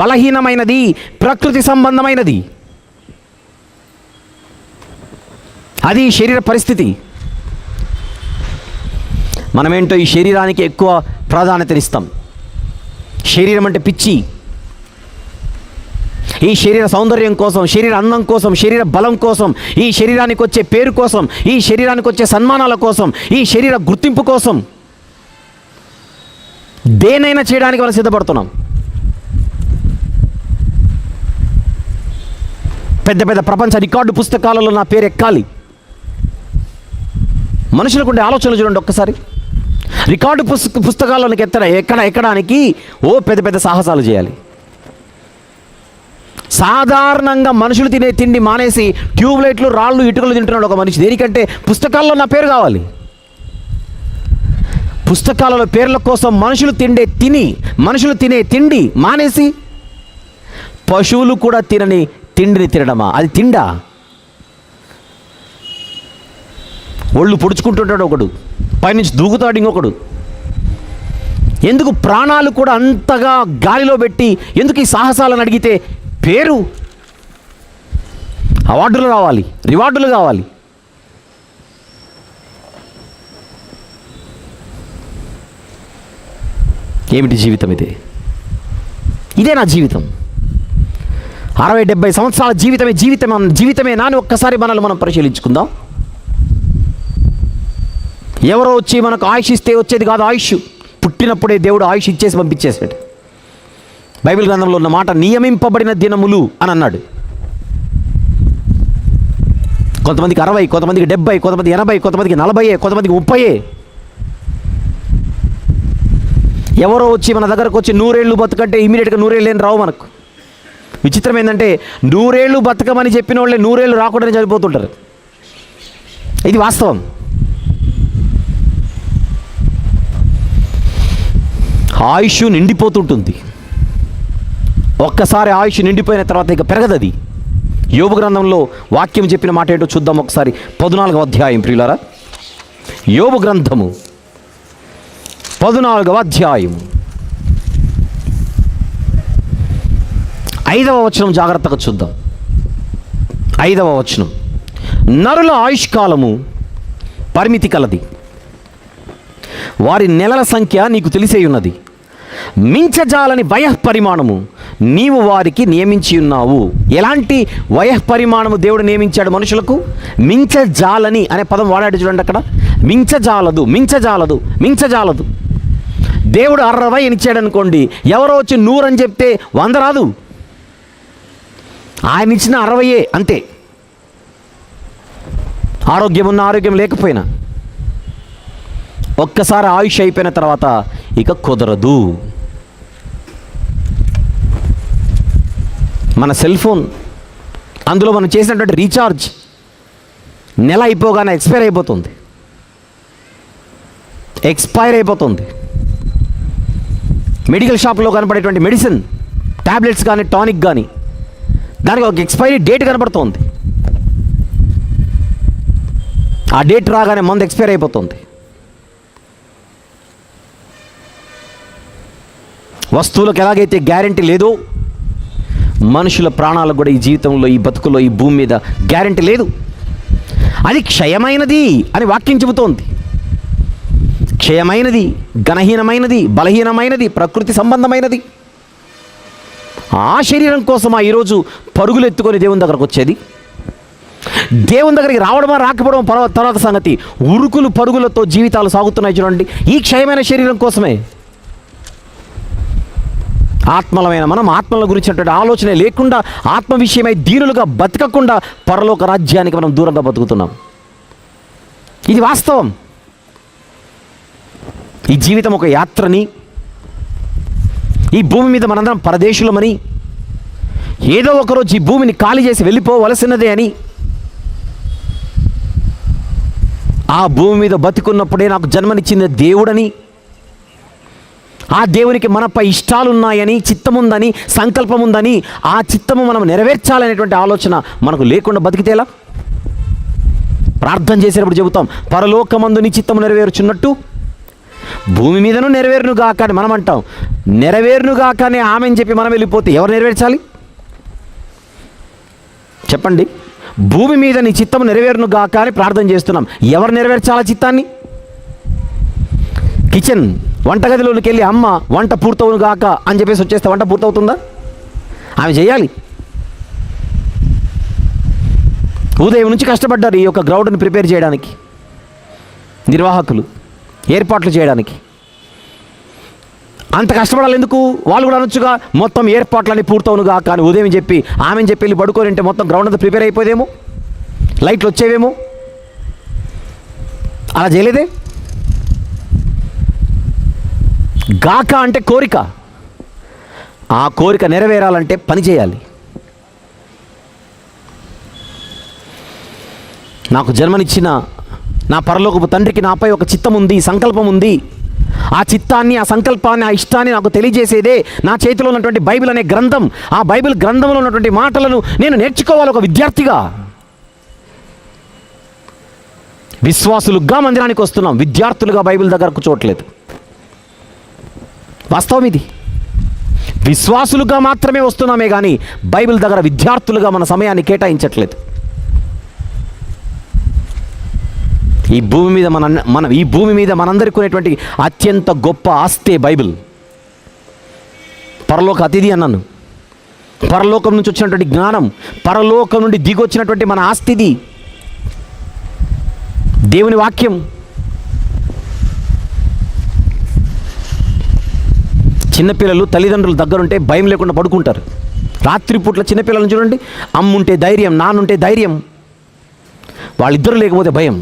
బలహీనమైనది, ప్రకృతి సంబంధమైనది. అది శరీర పరిస్థితి. మనమేంటో ఈ శరీరానికి ఎక్కువ ప్రాధాన్యతనిస్తాం. శరీరం అంటే పిచ్చి. ఈ శరీర సౌందర్యం కోసం, శరీర అందం కోసం, శరీర బలం కోసం, ఈ శరీరానికి వచ్చే పేరు కోసం, ఈ శరీరానికి వచ్చే సన్మానాల కోసం, ఈ శరీర గుర్తింపు కోసం దేనైనా చేయడానికి మనం సిద్ధపడుతున్నాం. పెద్ద పెద్ద ప్రపంచ రికార్డు పుస్తకాలలో నా పేరు ఎక్కాలి. మనుషులకు ఉండే ఆలోచనలు చూడండి ఒక్కసారి. రికార్డు పుస్తకాల్లోనికి ఎక్కడానికి పెద్ద పెద్ద సాహసాలు చేయాలి. సాధారణంగా మనుషులు తినే తిండి మానేసి ట్యూబ్లైట్లు, రాళ్ళు, ఇటుకలు తింటున్నాడు ఒక మనిషి. దేనికంటే పుస్తకాల్లో నా పేరు కావాలి. పుస్తకాలలో పేర్ల కోసం మనుషులు తినే తిండి మానేసి పశువులు కూడా తినని తిండిని తినడమా? అది తిండా? ఒళ్ళు పొడుచుకుంటుంటాడు ఒకడు, పైనుంచి దూకుతాడు ఇంకొకడు. ఎందుకు ప్రాణాలు కూడా అంతగా గాలిలో పెట్టి ఎందుకు ఈ సాహసాలను అడిగితే పేరు, అవార్డులు రావాలి, రివార్డులు కావాలి. ఏమిటి జీవితం ఇది? ఇదే నా జీవితం. 60-70 సంవత్సరాల జీవితమే నాని ఒక్కసారి మనల్ని మనం పరిశీలించుకుందాం. ఎవరో వచ్చి మనకు ఆయుష్ ఇస్తే వచ్చేది కాదు ఆయుష్. పుట్టినప్పుడే దేవుడు ఆయుష్ ఇచ్చేసి పంపించేసాడు. బైబిల్ గ్రంథంలో ఉన్న మాట నియమింపబడిన దినములు అని అన్నాడు. కొంతమందికి 60, కొంతమందికి 70, కొంతమంది 80, కొంతమందికి 40, కొంతమందికి 30. ఎవరో వచ్చి మన దగ్గరకు వచ్చి 100 ఏళ్ళు బతుకంటే ఇమీడియట్గా 100 ఏళ్ళు ఏం రావు మనకు. విచిత్రం ఏంటంటే 100 ఏళ్ళు బతకమని చెప్పిన వాళ్ళే 100 ఏళ్ళు రాకుండానే చనిపోతుంటారు. ఇది వాస్తవం. ఆయుష్ నిండిపోతుంటుంది. ఒక్కసారి ఆయుష్ నిండిపోయిన తర్వాత ఇక పెరగదది. యోబు గ్రంథంలో వాక్యం చెప్పిన మాట ఏంటో చూద్దాం ఒకసారి. 14వ అధ్యాయం ప్రియులారా, యోబు గ్రంథము 14వ అధ్యాయం 5వ వచనం జాగ్రత్తగా చూద్దాం. 5వ వచనం, నరుల ఆయుష్కాలము పరిమితి కలది, వారి నెలల సంఖ్య నీకు తెలిసే ఉన్నది. మించజాలని వయఃపరిమాణము నీవు వారికి నియమించి ఉన్నావు. ఎలాంటి వయఃపరిమాణము దేవుడు నియమించాడు మనుషులకు? మించజాలని అనే పదం వాడాడు చూడండి అక్కడ. మించజాలదు, మించజాలదు, మించజాలదు. దేవుడు 60 అని ఇచ్చాడు అనుకోండి, ఎవరో వచ్చి 100 అని చెప్తే 100 రాదు. ఆయన ఇచ్చిన 60 అంతే. ఆరోగ్యం ఉన్న ఆరోగ్యం లేకపోయినా ఒక్కసారి ఆయుష్ అయిపోయిన తర్వాత ఇక కుదరదు. మన సెల్ ఫోన్, అందులో మనం చేసినటువంటి రీఛార్జ్ నెల అయిపోగానే ఎక్స్పైర్ అయిపోతుంది. మెడికల్ షాప్లో కనపడేటువంటి మెడిసిన్, ట్యాబ్లెట్స్ కానీ టానిక్ కానీ, దానికి ఒక ఎక్స్పైరీ డేట్ కనపడుతుంది. ఆ డేట్ రాగానే మందు ఎక్స్పైర్ అయిపోతుంది. వస్తువులకు ఎలాగైతే గ్యారెంటీ లేదో, మనుషుల ప్రాణాలకు కూడా ఈ జీవితంలో, ఈ బతుకులో, ఈ భూమి మీద గ్యారెంటీ లేదు. అది క్షయమైనది అని వాక్యం చెబుతోంది. క్షయమైనది, ఘనహీనమైనది, బలహీనమైనది, ప్రకృతి సంబంధమైనది. ఆ శరీరం కోసమా ఈరోజు పరుగులు ఎత్తుకొని దేవుని దగ్గరకు వచ్చేది? దేవుని దగ్గరికి రావడమా రాకపోవడం తర్వాత సంగతి. ఉరుకులు పరుగులతో జీవితాలు సాగుతున్నాయి చూడండి, ఈ క్షయమైన శరీరం కోసమే. ఆత్మలమైన మనం ఆత్మల గురించినటువంటి ఆలోచన లేకుండా, ఆత్మ విషయమై దీనులుగా బతకకుండా పరలోక రాజ్యానికి మనం దూరంగా బతుకుతున్నాం. ఇది వాస్తవం. ఈ జీవితం ఒక యాత్రని, ఈ భూమి మీద మనందరం పరదేశులమని, ఏదో ఒకరోజు ఈ భూమిని ఖాళీ చేసి వెళ్ళిపోవలసినదే అని ఆ భూమి మీద బతికున్నప్పుడే నాకు జన్మనిచ్చింది దేవుడని, ఆ దేవునికి మనపై ఇష్టాలున్నాయని, చిత్తముందని, సంకల్పం ఉందని, ఆ చిత్తము మనం నెరవేర్చాలనేటువంటి ఆలోచన మనకు లేకుండా బతికితేలా? ప్రార్థన చేసేటప్పుడు చెబుతాం, పరలోకమందు నీ చిత్తము నెరవేరుచున్నట్టు భూమి మీదను నెరవేరునుగాక అని మనం అంటాం. నెరవేరునుగాక అని ఆమెను చెప్పి మనం వెళ్ళిపోతే ఎవరు నెరవేర్చాలి చెప్పండి? భూమి మీద నీ చిత్తము నెరవేరునుగాక అని ప్రార్థన చేస్తున్నాం. ఎవరు నెరవేర్చాలా చిత్తాన్ని? కిచెన్ వంటగదిలోకి వెళ్ళి అమ్మ వంట పూర్తవునుగాక అని చెప్పేసి వచ్చేస్తే వంట పూర్తవుతుందా? ఆమె చేయాలి. ఉదయం నుంచి కష్టపడ్డారు ఈ యొక్క గ్రౌండ్ని ప్రిపేర్ చేయడానికి, నిర్వాహకులు ఏర్పాట్లు చేయడానికి. అంత కష్టపడాలి ఎందుకు? వాళ్ళు కూడా అనొచ్చుగా, మొత్తం ఏర్పాట్లన్నీ పూర్తవునుగా కానీ ఉదయం చెప్పి ఆమెను చెప్పి వెళ్ళి పడుకొని ఉంటే మొత్తం గ్రౌండ్ అంతా ప్రిపేర్ అయిపోదేమో, లైట్లు వచ్చేవేమో. అలా చేయలేదే. గాక అంటే కోరిక, ఆ కోరిక నెరవేరాలంటే పని చేయాలి. నాకు జన్మనిచ్చిన నా పరలోకపు తండ్రికి నాపై ఒక చిత్తం ఉంది, సంకల్పం ఉంది. ఆ చిత్తాన్ని, ఆ సంకల్పాన్ని, ఆ ఇష్టాన్ని నాకు తెలియజేసేదే నా చేతిలో ఉన్నటువంటి బైబిల్ అనే గ్రంథం. ఆ బైబిల్ గ్రంథంలో ఉన్నటువంటి మాటలను నేను నేర్చుకోవాలి ఒక విద్యార్థిగా. విశ్వాసులుగా మందిరానికి వస్తున్నాం, విద్యార్థులుగా బైబిల్ దగ్గర కూర్చోవట్లేదు. వాస్తవం ఇది. విశ్వాసులుగా మాత్రమే వస్తున్నామే కానీ బైబిల్ దగ్గర విద్యార్థులుగా మన సమయాన్ని కేటాయించట్లేదు. ఈ భూమి మీద మనందరికీ ఉన్నటువంటి అత్యంత గొప్ప ఆస్తే బైబిల్. పరలోక అతిథి అన్నాను. పరలోకం నుంచి వచ్చినటువంటి జ్ఞానం, పరలోకం నుండి దిగొచ్చినటువంటి మన ఆస్తిది దేవుని వాక్యం. చిన్నపిల్లలు తల్లిదండ్రుల దగ్గరుంటే భయం లేకుండా పడుకుంటారు. రాత్రిపూట్ల చిన్నపిల్లలను చూడండి, అమ్ముంటే ధైర్యం, నాన్నుంటే ధైర్యం, వాళ్ళిద్దరూ లేకపోతే భయం.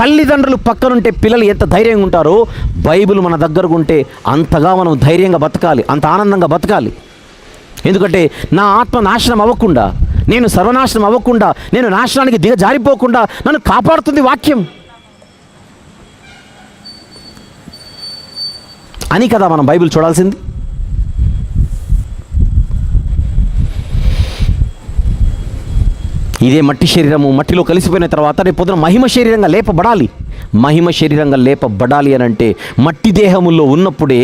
తల్లిదండ్రులు పక్కనుంటే పిల్లలు ఎంత ధైర్యంగా ఉంటారో, బైబిల్ మన దగ్గరకు ఉంటే అంతగా మనం ధైర్యంగా బతకాలి, అంత ఆనందంగా బతకాలి. ఎందుకంటే నా ఆత్మ నాశనం అవ్వకుండా, నేను సర్వనాశనం అవ్వకుండా, నేను నాశనానికి దిగజారిపోకుండా నన్ను కాపాడుతుంది వాక్యం అని కదా మనం బైబిల్ చూడాల్సింది. ఇదే మట్టి శరీరము మట్టిలో కలిసిపోయిన తర్వాత రేపు పొద్దున మహిమ శరీరంగా లేపబడాలి. మహిమ శరీరంగా లేపబడాలి అని అంటే మట్టి దేహముల్లో ఉన్నప్పుడే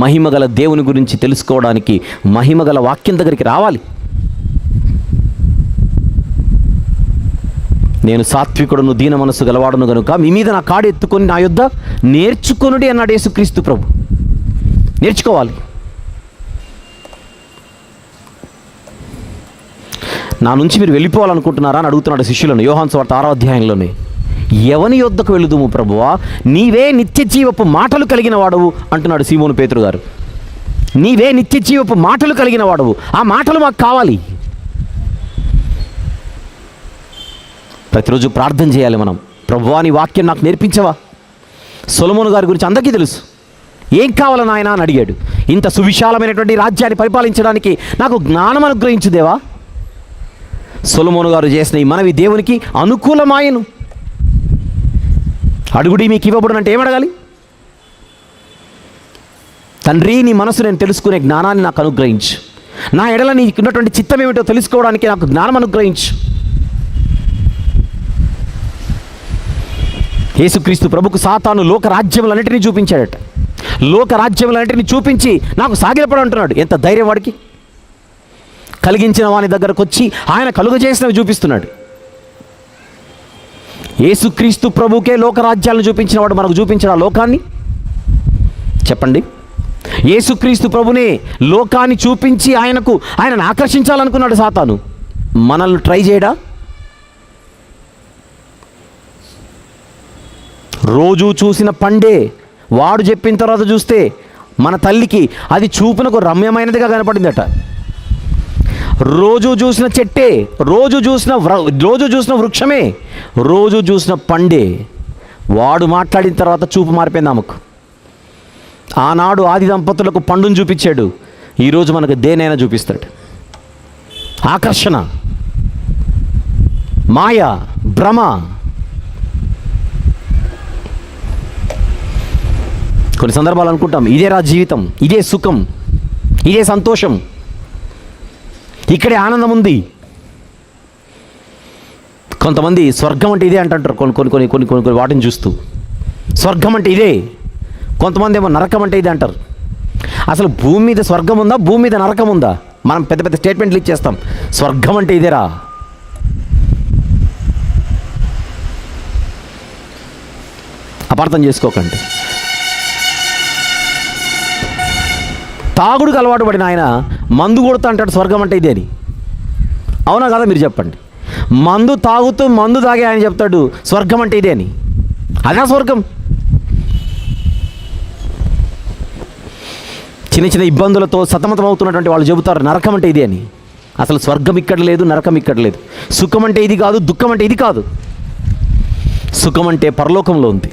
మహిమగల దేవుని గురించి తెలుసుకోవడానికి మహిమగల వాక్యం దగ్గరికి రావాలి. నేను సాత్వికుడును, దీన మనస్సు గలవాడును గనుక మీ మీద నా కాడు ఎత్తుకొని నా యొద్ద నేర్చుకొనుడి అన్నాడు యేసుక్రీస్తు ప్రభు. నేర్చుకోవాలి. నా నుంచి మీరు వెళ్ళిపోవాలనుకుంటున్నారా అని అడుగుతున్నాడు శిష్యులను యోహాను సువార్త 6వ అధ్యాయంలోనే. ఎవని యొద్దకు వెళుదుము ప్రభువా, నీవే నిత్య జీవపు మాటలు కలిగిన వాడవు అంటున్నాడు సీమోను పేతురు గారు. నీవే నిత్య జీవపు మాటలు కలిగిన వాడవు, ఆ మాటలు మాకు కావాలి. ప్రతిరోజు ప్రార్థన చేయాలి మనం, ప్రభువా నీ వాక్యం నాకు నేర్పించవా. సొలొమోను గారి గురించి అందరికీ తెలుసు. ఏం కావాలని ఆయన అని అడిగాడు. ఇంత సువిశాలమైనటువంటి రాజ్యాన్ని పరిపాలించడానికి నాకు జ్ఞానం అనుగ్రహించు దేవా. సొలొమోను గారు చేసిన ఈ మనవి దేవునికి అనుకూలమాయను. అడుగుడి మీకు ఇవ్వబడును అంటే ఏమడగాలి? తండ్రి నీ మనసు నేను తెలుసుకునే జ్ఞానాన్ని నాకు అనుగ్రహించు, నా ఎడల నీకు ఉన్నటువంటి చిత్తం ఏమిటో తెలుసుకోవడానికి నాకు జ్ఞానం అనుగ్రహించు. యేసుక్రీస్తు ప్రభుకు సాతాను లోక రాజ్యములన్నిటినీ చూపించాడట. లోక రాజ్యములన్నిటినీ చూపించి నాకు సాగిలపడు అంటున్నాడు. ఎంత ధైర్యం వాడికి! కలిగించిన వాని దగ్గరకు వచ్చి ఆయన కలుగజేసినవి చూపిస్తున్నాడు. యేసుక్రీస్తు ప్రభుకే లోకరాజ్యాలను చూపించిన వాడు మనకు చూపించిన ఆ లోకాన్ని చెప్పండి. యేసుక్రీస్తు ప్రభునే లోకాన్ని చూపించి ఆయనను ఆకర్షించాలనుకున్నాడు సాతాను. మనల్ని ట్రై చేయడా? రోజు చూసిన పండే వాడు చెప్పిన తర్వాత చూస్తే మన తల్లికి అది చూపునకు రమ్యమైనదిగా కనపడిందట. రోజు చూసిన చెట్టే, రోజు చూసిన వృక్షమే, రోజు చూసిన పండే వాడు మాట్లాడిన తర్వాత చూపు మారిపోయింది ఆమెకు. ఆనాడు ఆది దంపతులకు పండును చూపించాడు, ఈరోజు మనకు దేనైనా చూపిస్తాడు. ఆకర్షణ, మాయ, భ్రమ, కొన్ని సందర్భాలు అనుకుంటాం ఇదేరా జీవితం, ఇదే సుఖం, ఇదే సంతోషం, ఇక్కడే ఆనందం ఉంది. కొంతమంది స్వర్గం అంటే ఇదే అంటుంటారు కొన్ని వాటిని చూస్తూ. స్వర్గం అంటే ఇదే. కొంతమంది ఏమో నరకం అంటే ఇదే అంటారు. అసలు భూమి మీద స్వర్గం ఉందా, భూమి మీద నరకం ఉందా? మనం పెద్ద పెద్ద స్టేట్మెంట్లు ఇచ్చేస్తాం. స్వర్గం అంటే ఇదేరా. అపార్థం చేసుకోకండి. తాగుడుకు అలవాటు పడిన ఆయన మందు కొడుతూ అంటాడు స్వర్గం అంటే ఇదే అని. అవునా కదా? మీరు చెప్పండి. మందు తాగుతూ మందు తాగే ఆయన చెప్తాడు స్వర్గం అంటే ఇదే అని. అదే స్వర్గం. చిన్న చిన్న ఇబ్బందులతో సతమతం అవుతున్నటువంటి వాళ్ళు చెబుతారు నరకం అంటే ఇదే అని. అసలు స్వర్గం ఇక్కడ లేదు, నరకం ఇక్కడ లేదు. సుఖం అంటే ఇది కాదు, దుఃఖం అంటే ఇది కాదు. సుఖం అంటే పరలోకంలో ఉంది.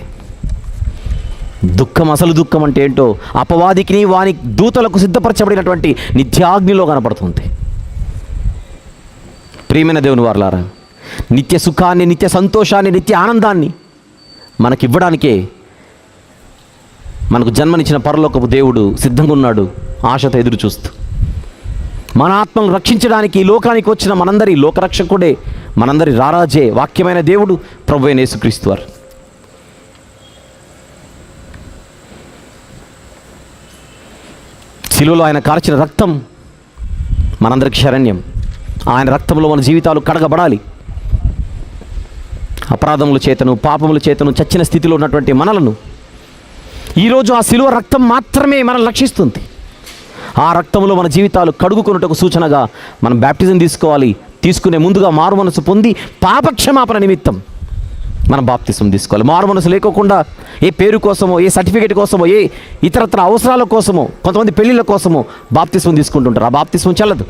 దుఃఖం, అసలు దుఃఖం అంటే ఏంటో అపవాదికి వాని దూతలకు సిద్ధపరచబడినటువంటి నిత్యాగ్నిలో కనపడుతుంది. ప్రియమైన దేవుని వారలారా, నిత్య సుఖాన్ని, నిత్య సంతోషాన్ని, నిత్య ఆనందాన్ని మనకివ్వడానికే మనకు జన్మనిచ్చిన పరలోకపు దేవుడు సిద్ధంగా ఉన్నాడు, ఆశతో ఎదురు చూస్తూ. మన ఆత్మను రక్షించడానికి ఈ లోకానికి వచ్చిన మనందరి లోకరక్షకుడే, మనందరి రారాజే, వాక్యమైన దేవుడు ప్రభువైన యేసుక్రీస్తు వారు. శిలువలో ఆయన కార్చిన రక్తం మనందరికి శరణ్యం. ఆయన రక్తంలో మన జీవితాలు కడగబడాలి. అపరాధముల చేతను, పాపముల చేతను చచ్చిన స్థితిలో ఉన్నటువంటి మనలను ఈరోజు ఆ శిలువ రక్తం మాత్రమే మనల్ని రక్షిస్తుంది. ఆ రక్తంలో మన జీవితాలు కడుగుకొనుటకు సూచనగా మనం బ్యాప్టిజం తీసుకోవాలి. తీసుకునే ముందుగా మారు మనసు పొంది పాపక్షమాపణ నిమిత్తం మనం బాప్తిసం తీసుకోవాలి. మారు మనసు లేకోకుండా ఏ పేరు కోసమో, ఏ సర్టిఫికేట్ కోసమో, ఏ ఇతరత్ర అవసరాల కోసమో, కొంతమంది పెళ్ళిళ్ళ కోసమో బాప్తిసం తీసుకుంటుంటారు. ఆ బాప్తిసం చెల్లదు.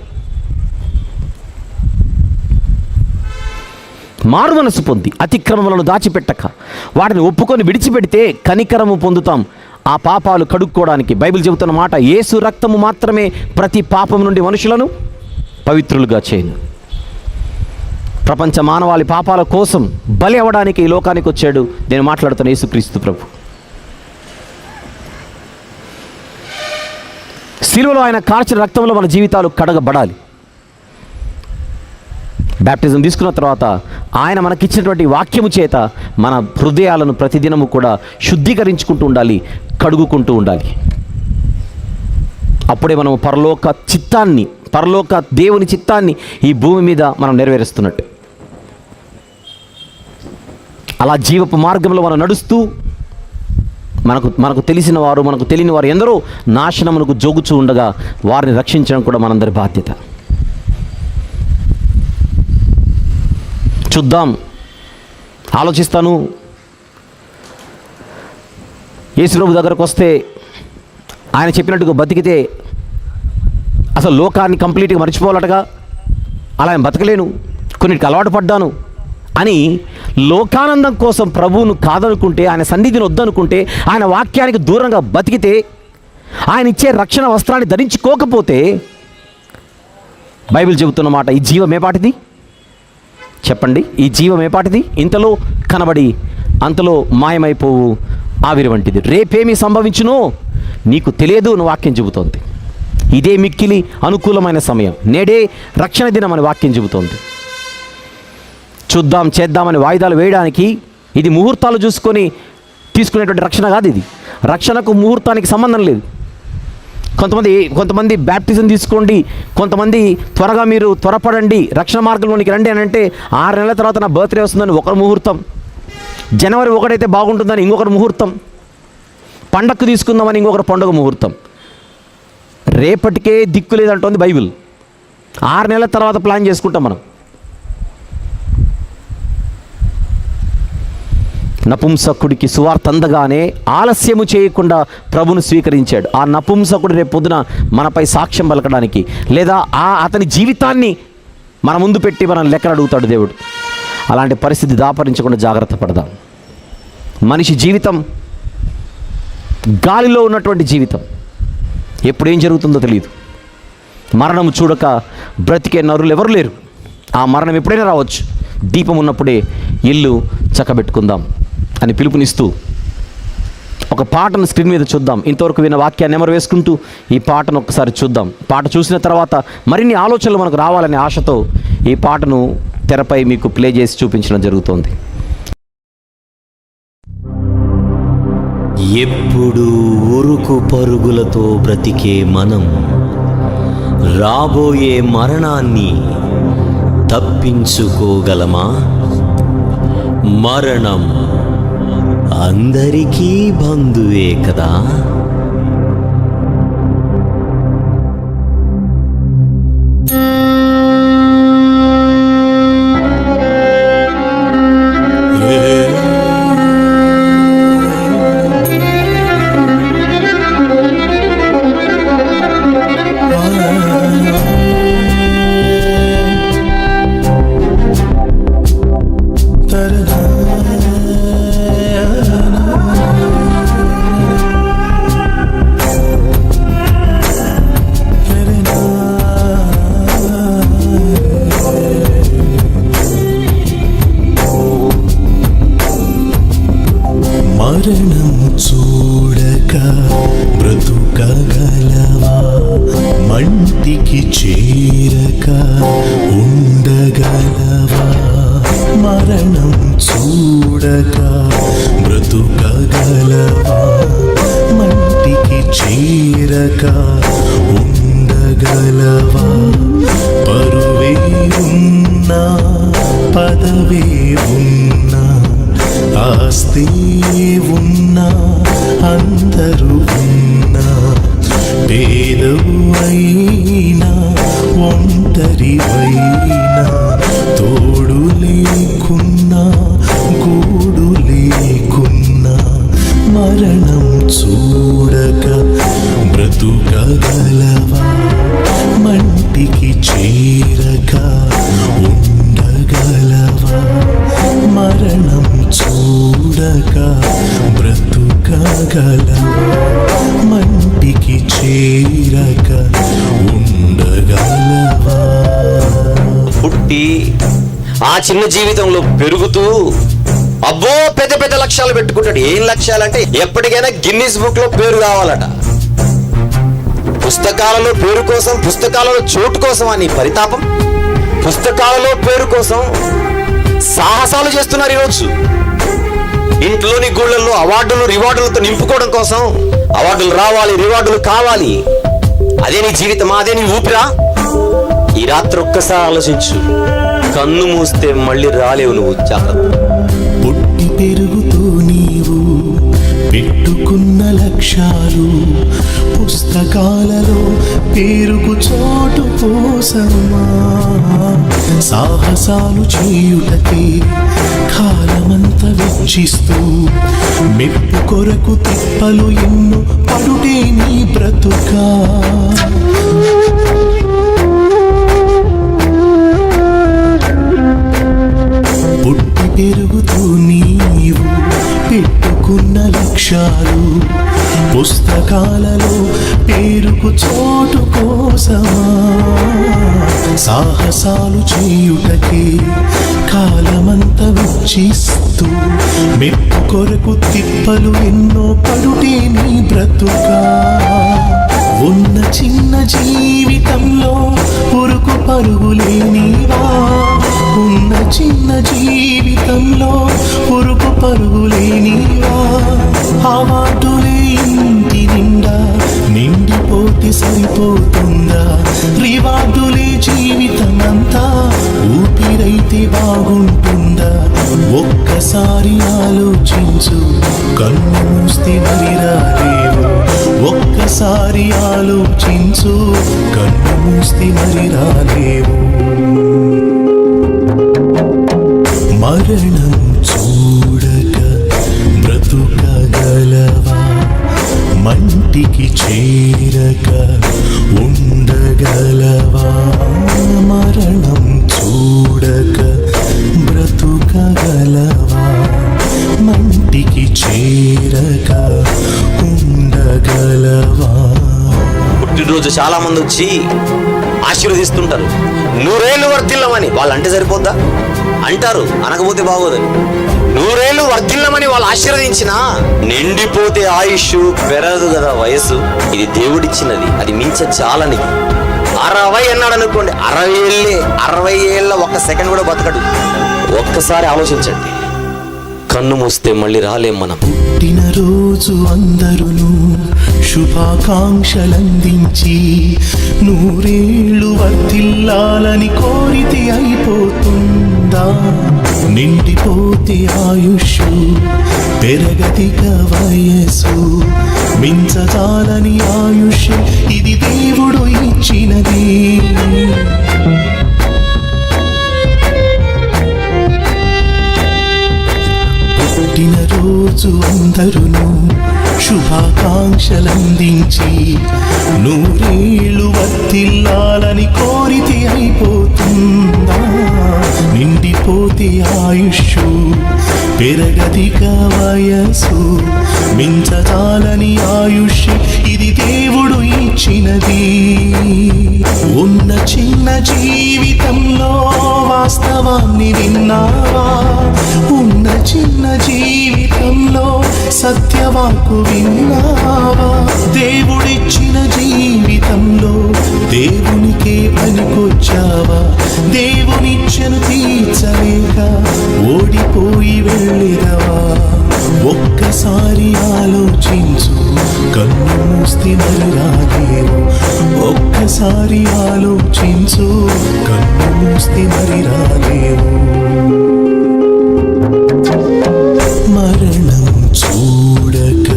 మారు మనసు పొంది అతిక్రమములను దాచిపెట్టక వాటిని ఒప్పుకొని విడిచిపెడితే కనికరము పొందుతాం. ఆ పాపాలు కడుక్కోవడానికి బైబిల్ చెబుతున్న మాట, యేసు రక్తము మాత్రమే ప్రతి పాపం నుండి మనుషులను పవిత్రులుగా చేయను. ప్రపంచ మానవాళి పాపాల కోసం బలి అవ్వడానికి ఈ లోకానికి వచ్చాడు. నేను మాట్లాడుతున్న యేసుక్రీస్తు ప్రభు. శిలువలో ఆయన కార్చిన రక్తంలో మన జీవితాలు కడగబడాలి. బ్యాప్టిజం తీసుకున్న తర్వాత ఆయన మనకిచ్చినటువంటి వాక్యము చేత మన హృదయాలను ప్రతిదినము కూడా శుద్ధీకరించుకుంటూ ఉండాలి, కడుగుకుంటూ ఉండాలి. అప్పుడే మనం పరలోక దేవుని చిత్తాన్ని ఈ భూమి మీద మనం నెరవేరుస్తున్నట్టు. అలా జీవపు మార్గంలో మనం నడుస్తూ మనకు తెలిసిన వారు, మనకు తెలియని వారు ఎందరో నాశనమునకు జోగుచూ ఉండగా వారిని రక్షించడం కూడా మనందరి బాధ్యత. చూద్దాం, ఆలోచిస్తాను. యేసుప్రభు దగ్గరకు వస్తే ఆయన చెప్పినట్టుగా బతికితే అసలు లోకాన్ని కంప్లీట్గా మర్చిపోవాలటగా, అలా నేను బతకలేను, కొన్నిటికి అలవాటు పడ్డాను అని లోకానందం కోసం ప్రభువును కాదనుకుంటే, ఆయన సన్నిధిని వద్దనుకుంటే, ఆయన వాక్యానికి దూరంగా బతికితే, ఆయన ఇచ్చే రక్షణ వస్త్రాన్ని ధరించుకోకపోతే బైబిల్ చెబుతున్న మాట, ఈ జీవం ఏపాటిది చెప్పండి? ఈ జీవం ఏపాటిది? ఇంతలో కనబడి అంతలో మాయమైపోవు ఆవిరి వంటిది. రేపేమి సంభవించునో నీకు తెలియదు అని వాక్యం చెబుతోంది. ఇదే మిక్కిలి అనుకూలమైన సమయం, నేడే రక్షణ దినం అని వాక్యం చెబుతోంది. చూద్దాం, చేద్దామని వాయిదాలు వేయడానికి ఇది ముహూర్తాలు చూసుకొని తీసుకునేటువంటి రక్షణ కాదు. ఇది రక్షణకు ముహూర్తానికి సంబంధం లేదు. కొంతమంది బ్యాప్టిజం తీసుకోండి, కొంతమంది మీరు త్వరపడండి, రక్షణ మార్గంలోనికి రండి అని అంటే 6 నెలల తర్వాత నా బర్త్డే వస్తుందని ఒకరు ముహూర్తం, జనవరి 1 అయితే బాగుంటుందని ఇంకొకరు ముహూర్తం, పండగకు తీసుకుందామని ఇంకొకరు పండుగ ముహూర్తం. రేపటికే దిక్కు లేదంటోంది బైబిల్. 6 నెలల తర్వాత ప్లాన్ చేసుకుంటాం మనం. నపుంసకుడికి సువార్త అందగానే ఆలస్యము చేయకుండా ప్రభును స్వీకరించాడు. ఆ నపుంసకుడు రేపు పొద్దున మనపై సాక్ష్యం పలకడానికి, లేదా అతని జీవితాన్ని మన ముందు పెట్టి మనం లెక్కలు అడుగుతాడు దేవుడు. అలాంటి పరిస్థితి దాపరించకుండా జాగ్రత్త పడదాం. మనిషి జీవితం గాలిలో ఉన్నటువంటి జీవితం, ఎప్పుడేం జరుగుతుందో తెలియదు. మరణం చూడక బ్రతికే నరులు ఎవరు లేరు. ఆ మరణం ఎప్పుడైనా రావచ్చు. దీపం ఉన్నప్పుడే ఇల్లు చక్కబెట్టుకుందాం అని పిలుపునిస్తూ ఒక పాటను స్క్రీన్ మీద చూద్దాం. ఇంతవరకు విన్న వాక్యాన్ని నెమరు వేసుకుంటూ ఈ పాటను ఒకసారి చూద్దాం. పాట చూసిన తర్వాత మరిన్ని ఆలోచనలు మనకు రావాలనే ఆశతో ఈ పాటను తెరపై మీకు ప్లే చేసి చూపించడం జరుగుతోంది. ఎప్పుడు ఉరుకు పరుగులతో బ్రతికే మనం రాబోయే మరణాన్ని తప్పించుకోగలమా? మరణం అందరికీ బంధువే కదా. మరణం చూడక బ్రతుకగలవా? మంటికి చేరక ఉండగలవా? మరణం చూడక బ్రతుకగలవా? మంటికి చేరక ఉండగలవా? పరువే ఉన్నా పదవే ఉన్నా ఆస్తి ఉన్నా అందరూ ఉన్నా పేదవు అయినా ఒంటరివైనా తోడు లేకున్నా గూడు లేకున్నా మరణం చూడక బ్రతుకగలవా? మంటికి చేరక ఉండగలవా? మరణం చూడక బ్రతుకగలవా? మంటికి చేరక ఉండగలవా? పుట్టి ఆ చిన్న జీవితంలో పెరుగుతూ అబ్బో పెద్ద పెద్ద లక్ష్యాలు పెట్టుకుంటాడు. ఏం లక్ష్యాలంటే ఎప్పటికైనా గిన్నిస్ బుక్ లో పేరు కావాలట. పుస్తకాలలో పేరు కోసం, పుస్తకాలలో చోటు కోసం అని పరితాపం. పుస్తకాలలో పేరు కోసం సాహసాలు చేస్తున్నారు ఈరోజు. ఇంట్లోని గుళ్ళల్లో అవార్డులు రివార్డులతో నింపుకోవడం కోసం అవార్డులు రావాలి, రివార్డులు కావాలి. అదే నీ జీవితమా? అదే నీ ఊపిరా? ఈ రాత్రి ఒక్కసారి ఆలోచించు. కన్ను మూస్తే మళ్ళీ రాలేవు నువ్వు. జాగ్రత్త. పుట్టి పెరుగుతూ నీవు పెట్టుకున్న లక్ష్యాలు పుస్తకాలలో పేరుకు చోటు కోసమా? సాహసాలు చేయుటకే కాలమంతా వెచ్చిస్తూ మెప్పు కొరకు తిప్పలు ఎన్నో పడుటే నీ బ్రతుకా. పుట్టి పెరుగుతూ నీవు పెట్టుకున్న లక్ష్యాలు పుస్తకాలలో పేరుకు చోటు కోసమా? సాహసాలు చేయుటకే కాలమంతా వెచ్చిస్తూ మెప్పు కొరకు తిప్పలు ఎన్నో పడుటే నీ బ్రతుకా. ఉన్న చిన్న జీవితంలో ఉరుకు పరుగులేనివా? ఉన్న చిన్న జీవితంలో ఉరుకు పరుగులేనివా? అవాటులే ఇంటి నిండా నిండిపోతే సరిపోతుందా? రివార్డులే జీవితం అంతా ఊపిరైతే బాగుంటుందా? ఒక్కసారి ఆలోచించు, కన్ను మూస్తే మరి రాలేవు. ఒక్కసారి ఆలోచించు, కన్ను మూస్తే మరి రాలేవు. మరణం చూడక బ్రతుకగలవా? మంటికి చేరక ఉండగలవా? మరణం చూడక బ్రతుకగలవా? మంటికి చేరక ఉండగలవా? పుట్టినరోజు చాలా మంది వచ్చి ఆశీర్వదిస్తుంటారు. 100 ఏళ్ళు వర్ధిల్లమని. వాళ్ళు అంటే సరిపోద్దా? అంటారు, అనకపోతే బాగోదని. 100 ఏళ్ళు వర్ధిల్లమని వాళ్ళు ఆశీర్వదించిన నిండిపోతే ఆయుష్ పెరగదు కదా వయసు. ఇది దేవుడిచ్చినది, అది మించజాలనిది. 60 అన్నాడు అనుకోండి, 60 ఏళ్ళ 1 సెకండ్ కూడా బతకడు. ఒక్కసారి ఆలోచించండి, కన్ను మూస్తే మళ్ళీ రాలేం మనం. పుట్టినరోజు అందరును శుభాకాంక్షలందించి 100 ఏళ్ళు వర్ధిల్లాలని కోరితే అయిపోతుందా? నిండిపోతే ఆయుష్ పెరగతిక వయసు, మించజాలని ఆయుష్ ఇది దేవుడు ఇచ్చినది. పుట్టినరోజు అందరును శుభాకాంక్షలందించి 100 ఏళ్ళు వర్ధిల్లాలని కోరితే అయిపోతుందా? నిండిపోతే ఆయుష్ పెరగతిక వయసు, మించజాలని ఆయుష్ ఇది దేవుడు ఇచ్చినది. ఉన్న చిన్న జీవితంలో వాస్తవాన్ని విన్నావా? ఉన్న చిన్న జీవితంలో సత్యవాకు విన్నావా? దేవుడిచ్చిన జీవితంలో దేవునికే పనికొచ్చావా? దేవునిచ్చను తీర్చలేక ఓడిపోయి వెళ్ళిదవా? ఒక్కసారి ఆలోచించు, కన్ను మూస్తే మరి రాలేవు. ఒక్కసారి ఆలోచించు, కన్ను మూస్తే మరి రాలేవు. మరణం చూడక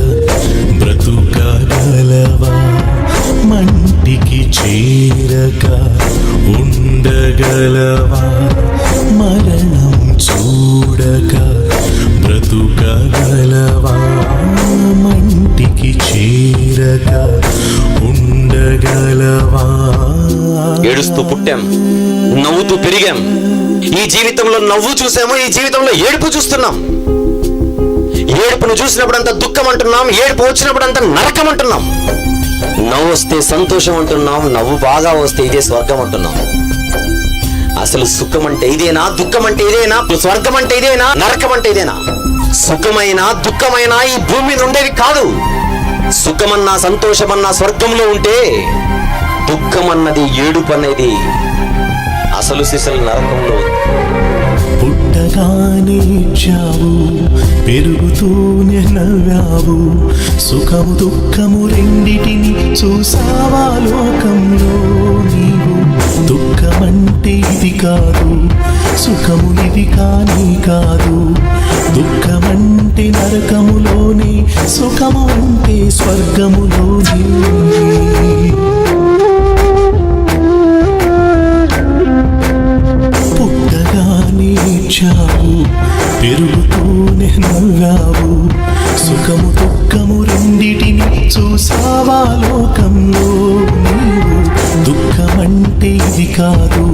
బ్రతుకగలవా? మంటికి చేరక ఉండగలవా? మరణం చూడక బ్రతుకగలవా? మంటికి చేరక ఉండగలవా? ఏడుస్తూ పుట్టాం, నవ్వుతూ పెరిగాం. ఈ జీవితంలో నవ్వు చూసాము, ఈ జీవితంలో ఏడుపు చూస్తున్నాం. ఏడుపును చూసినప్పుడంతా దుఃఖం అంటున్నాం, ఏడుపు వచ్చినప్పుడంతా నరకం అంటున్నాం. నవ్వు వస్తే సంతోషం అంటున్నాం, నవ్వు బాగా వస్తే ఇదే స్వర్గం అంటున్నాం. అసలు సుఖం అంటే ఇదేనా? దుఃఖం అంటే ఇదేనా? స్వర్గం అంటే ఇదేనా? నరకం అంటే ఇదేనా? సుఖమైనా దుఃఖమైనా ఈ భూమి మీద ఉండేవి కాదు. సుఖమన్నా సంతోషమన్నా స్వర్గంలో ఉంటే, దుఃఖం అన్నది ఏడుపు అనేది అసలు సిసలు నరకంలో. పుట్టగానే ఇచ్చావు, పెరుగుతూనే నవ్వావు. సుఖము దుఃఖము రెండిటిని చూసావా లోకంలో నీవు? దుఃఖమంటే ఇది కాదు, సుఖము ఇది కానీ కాదు. దుఃఖమంటే నరకములోనే, సుఖము అంటే స్వర్గములోనే. పుట్టగానే ఇచ్చావు, పెరుగుతూనే నవ్వావు. సుఖము దుఃఖము రెండిటిని చూసావా లోకంలో నీవు? దుఃఖమంటే ఇది కాదు,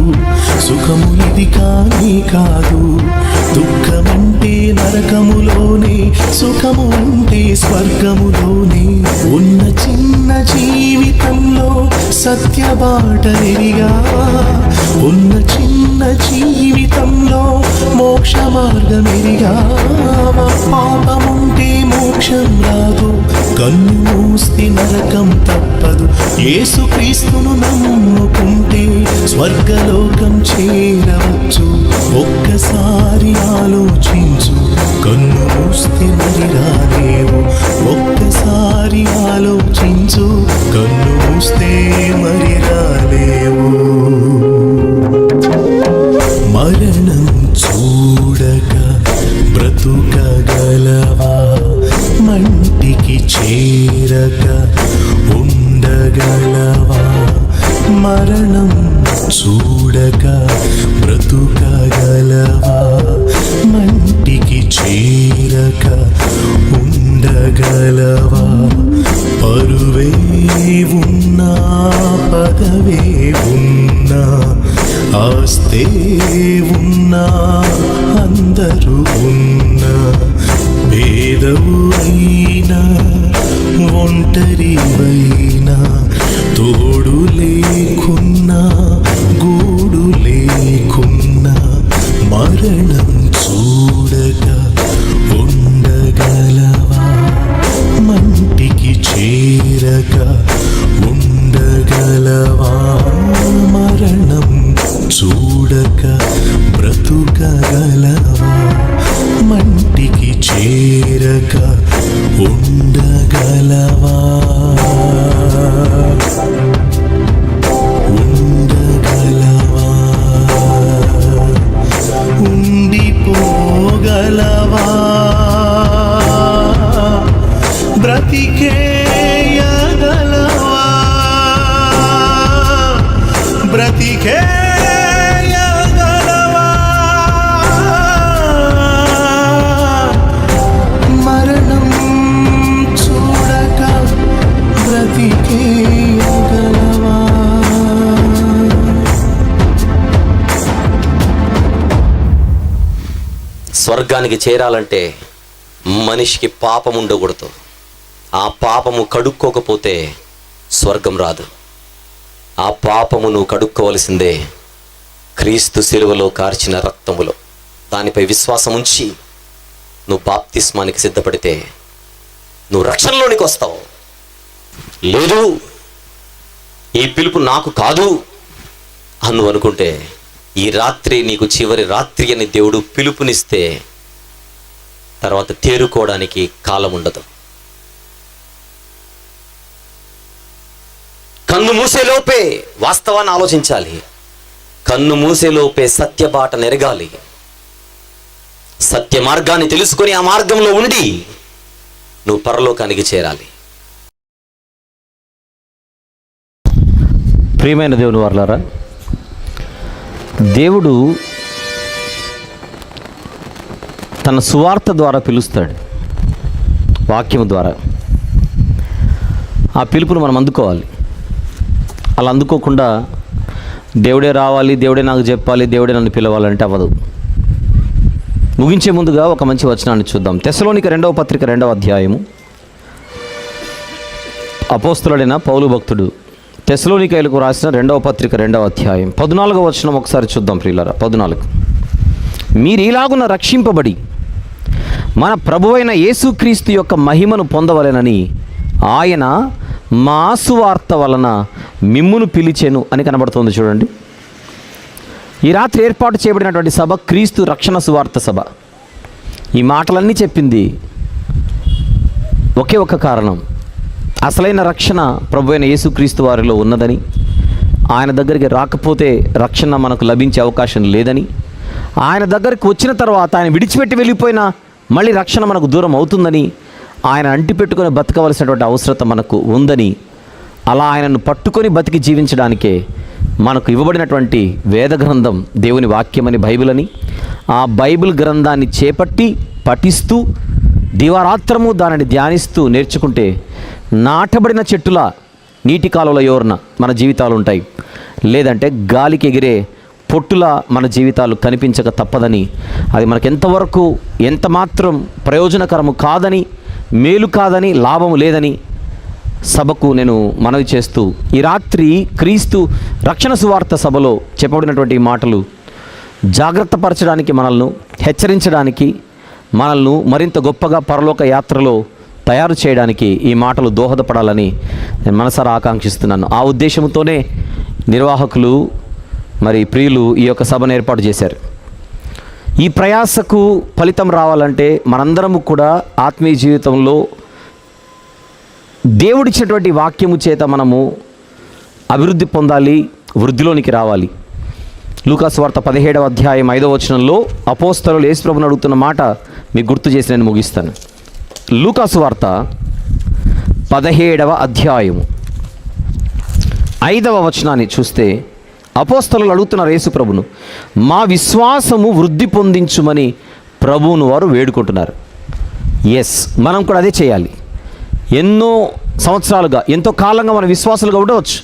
సుఖము ఇది కానీ కాదు. దుఃఖమంటే నరకములోనే, సుఖము అంటే స్వర్గములోనే. ఉన్న చిన్న జీవితంలో సత్యబాట ఎరిగావా? ఉన్న చిన్న జీవితంలో మోక్ష మార్గం ఎరిగావా? పాపముంటే మోక్షం రాదు, కన్ను మూస్తే నరకం తప్పదు. యేసుక్రీస్తును నమ్ముకుంటే స్వర్గలోకం చేరవచ్చు. ఒక్కసారి ఆలోచించు, కన్ను మూస్తే మరి రాలేవు. ఒక్కసారి ఆలోచించు, కన్ను మూస్తే మరి రాలేవు. మరణం చూడక బ్రతుకగలవా? మంటికి చేరక ఉండగలవా? మరణం చూడక బ్రతుకగలవా? మంటికి చేరక ఉండగలవా? పరువే ఉన్నా, పదవే ఉన్నా, ఆస్తే ఉన్నా, అందరూ ఉన్నా, భేదవు అయినా, ఒంటరివైనా, తోడు లేకున్నా, గూడు లేకున్నా, మరణం చూడక చేరక ఉండగలవా ఉండగలవా ఉండిపోగలవా బ్రతికేయగలవా బ్రతికేయగలవా మరణం చూడక బ్రతికేయగలవా స్వర్గానికి చేరాలంటే మనిషికి పాపం ఉండకూడదు. ఆ పాపము కడుక్కోకపోతే స్వర్గం రాదు. ఆ పాపము నువ్వు కడుక్కోవలసిందే క్రీస్తు శిలువలో కార్చిన రక్తములో. దానిపై విశ్వాసం ఉంచి నువ్వు బాప్తిస్మానికి సిద్ధపడితే నువ్వు రక్షణలోనికి వస్తావు. లేదు ఈ పిలుపు నాకు కాదు అని నువ్వు అనుకుంటే ఈ రాత్రి నీకు చివరి రాత్రి అని దేవుడు పిలుపునిస్తే తర్వాత తేరుకోవడానికి కాలం ఉండదు. కన్ను మూసేలోపే వాస్తవాన్ని ఆలోచించాలి. కన్ను మూసేలోపే సత్యబాట నెరగాలి. సత్య మార్గాన్ని తెలుసుకొని ఆ మార్గంలో ఉండి నువ్వు పరలోకానికి చేరాలి. ప్రియమైన దేవుని వారలారా, దేవుడు తన సువార్త ద్వారా పిలుస్తాడు, వాక్యం ద్వారా. ఆ పిలుపును మనం అందుకోవాలి. అలా అందుకోకుండా దేవుడే రావాలి, దేవుడే నాకు చెప్పాలి, దేవుడే నన్ను పిలవాలంటే అవ్వదు. ముగించే ముందుగా ఒక మంచి వచనాన్ని చూద్దాం. తెస్సలోనిక 2వ పత్రిక 2వ అధ్యాయము. అపోస్తలుడైన పౌలు భక్తుడు తెస్సలోనికైలకు రాసిన 2వ పత్రిక 2వ అధ్యాయం 14వ వచనం ఒకసారి చూద్దాం ప్రియులారా. 14. మీరు ఇలాగున రక్షింపబడి మన ప్రభువైన యేసుక్రీస్తు యొక్క మహిమను పొందవలెనని ఆయన మా సువార్త వలన మిమ్మును పిలిచెను అని కనబడుతుంది. చూడండి, ఈ రాత్రి ఏర్పాటు చేయబడినటువంటి సభ క్రీస్తు రక్షణ సువార్త సభ. ఈ మాటలన్నీ చెప్పింది ఒకే ఒక కారణం. అసలైన రక్షణ ప్రభువైన యేసుక్రీస్తు వారిలో ఉన్నదని, ఆయన దగ్గరికి రాకపోతే రక్షణ మనకు లభించే అవకాశం లేదని, ఆయన దగ్గరికి వచ్చిన తర్వాత ఆయన విడిచిపెట్టి వెళ్ళిపోయినా మళ్ళీ రక్షణ మనకు దూరం అవుతుందని, ఆయన అంటిపెట్టుకొని బతకవలసినటువంటి అవసరత మనకు ఉందని, అలా ఆయనను పట్టుకొని బతికి జీవించడానికే మనకు ఇవ్వబడినటువంటి వేద గ్రంథం దేవుని వాక్యమని బైబిల్ అని, ఆ బైబిల్ గ్రంథాన్ని చేపట్టి పఠిస్తూ దివారాత్రము దానిని ధ్యానిస్తూ నేర్చుకుంటే నాటబడిన చెట్టులా నీటి కాలువల యోర్న మన జీవితాలు ఉంటాయి. లేదంటే గాలికి ఎగిరే పొట్టులా మన జీవితాలు కనిపించక తప్పదని, అది మనకు ఎంతవరకు ఎంత మాత్రం ప్రయోజనకరము కాదని, మేలు కాదని, లాభము లేదని సభకు నేను మనవి చేస్తూ, ఈ రాత్రి క్రీస్తు రక్షణ సువార్త సభలో చెప్పబడినటువంటి ఈ మాటలు జాగ్రత్తపరచడానికి, మనల్ని హెచ్చరించడానికి, మనల్ని మరింత గొప్పగా పరలోక యాత్రలో తయారు చేయడానికి ఈ మాటలు దోహదపడాలని నేను మనసారా ఆకాంక్షిస్తున్నాను. ఆ ఉద్దేశంతోనే నిర్వాహకులు మరి ప్రియులు ఈ యొక్క సభను ఏర్పాటు చేశారు. ఈ ప్రయాసకు ఫలితం రావాలంటే మనందరము కూడా ఆత్మీయ జీవితంలో దేవుడిచ్చినటువంటి వాక్యము చేత మనము అభివృద్ధి పొందాలి, వృద్ధిలోనికి రావాలి. లూకాసు వార్త 17వ అధ్యాయం 5వ వచనంలో అపోస్తలులు యేసుప్రభుని అడుగుతున్న మాట మీకు గుర్తు చేసి నేను ముగిస్తాను. లూకాసు వార్త 17వ అధ్యాయము 5వ వచనాన్ని చూస్తే అపోస్తలులు అడుగుతున్నారు యేసుప్రభును, మా విశ్వాసము వృద్ధి పొందించుమని ప్రభువును వారు వేడుకుంటున్నారు. ఎస్, మనం కూడా అదే చేయాలి. ఎన్నో సంవత్సరాలుగా, ఎంతో కాలంగా మనం విశ్వాసులుగా ఉండవచ్చు,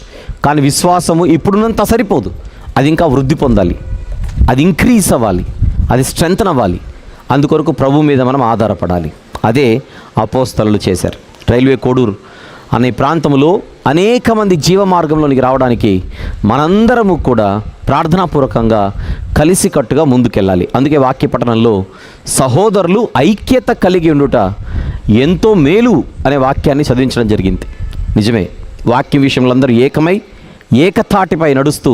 కానీ విశ్వాసము ఇప్పుడున్నంత సరిపోదు. అది ఇంకా వృద్ధి పొందాలి, అది ఇంక్రీజ్ అవ్వాలి, అది స్ట్రెంగ్తన్ అవ్వాలి. అందుకొరకు ప్రభు మీద మనం ఆధారపడాలి. అదే అపోస్తలులు చేశారు. రైల్వే కోడూరు అనే ప్రాంతంలో అనేక మంది జీవ మార్గంలోనికి రావడానికి మనందరము కూడా ప్రార్థనాపూర్వకంగా కలిసికట్టుగా ముందుకెళ్ళాలి. అందుకే వాక్య పఠనంలో సహోదరులు ఐక్యత కలిగి ఉండుట ఎంతో మేలు అనే వాక్యాన్ని చదివించడం జరిగింది. నిజమే, వాక్యం విషయంలో అందరూ ఏకమై ఏకతాటిపై నడుస్తూ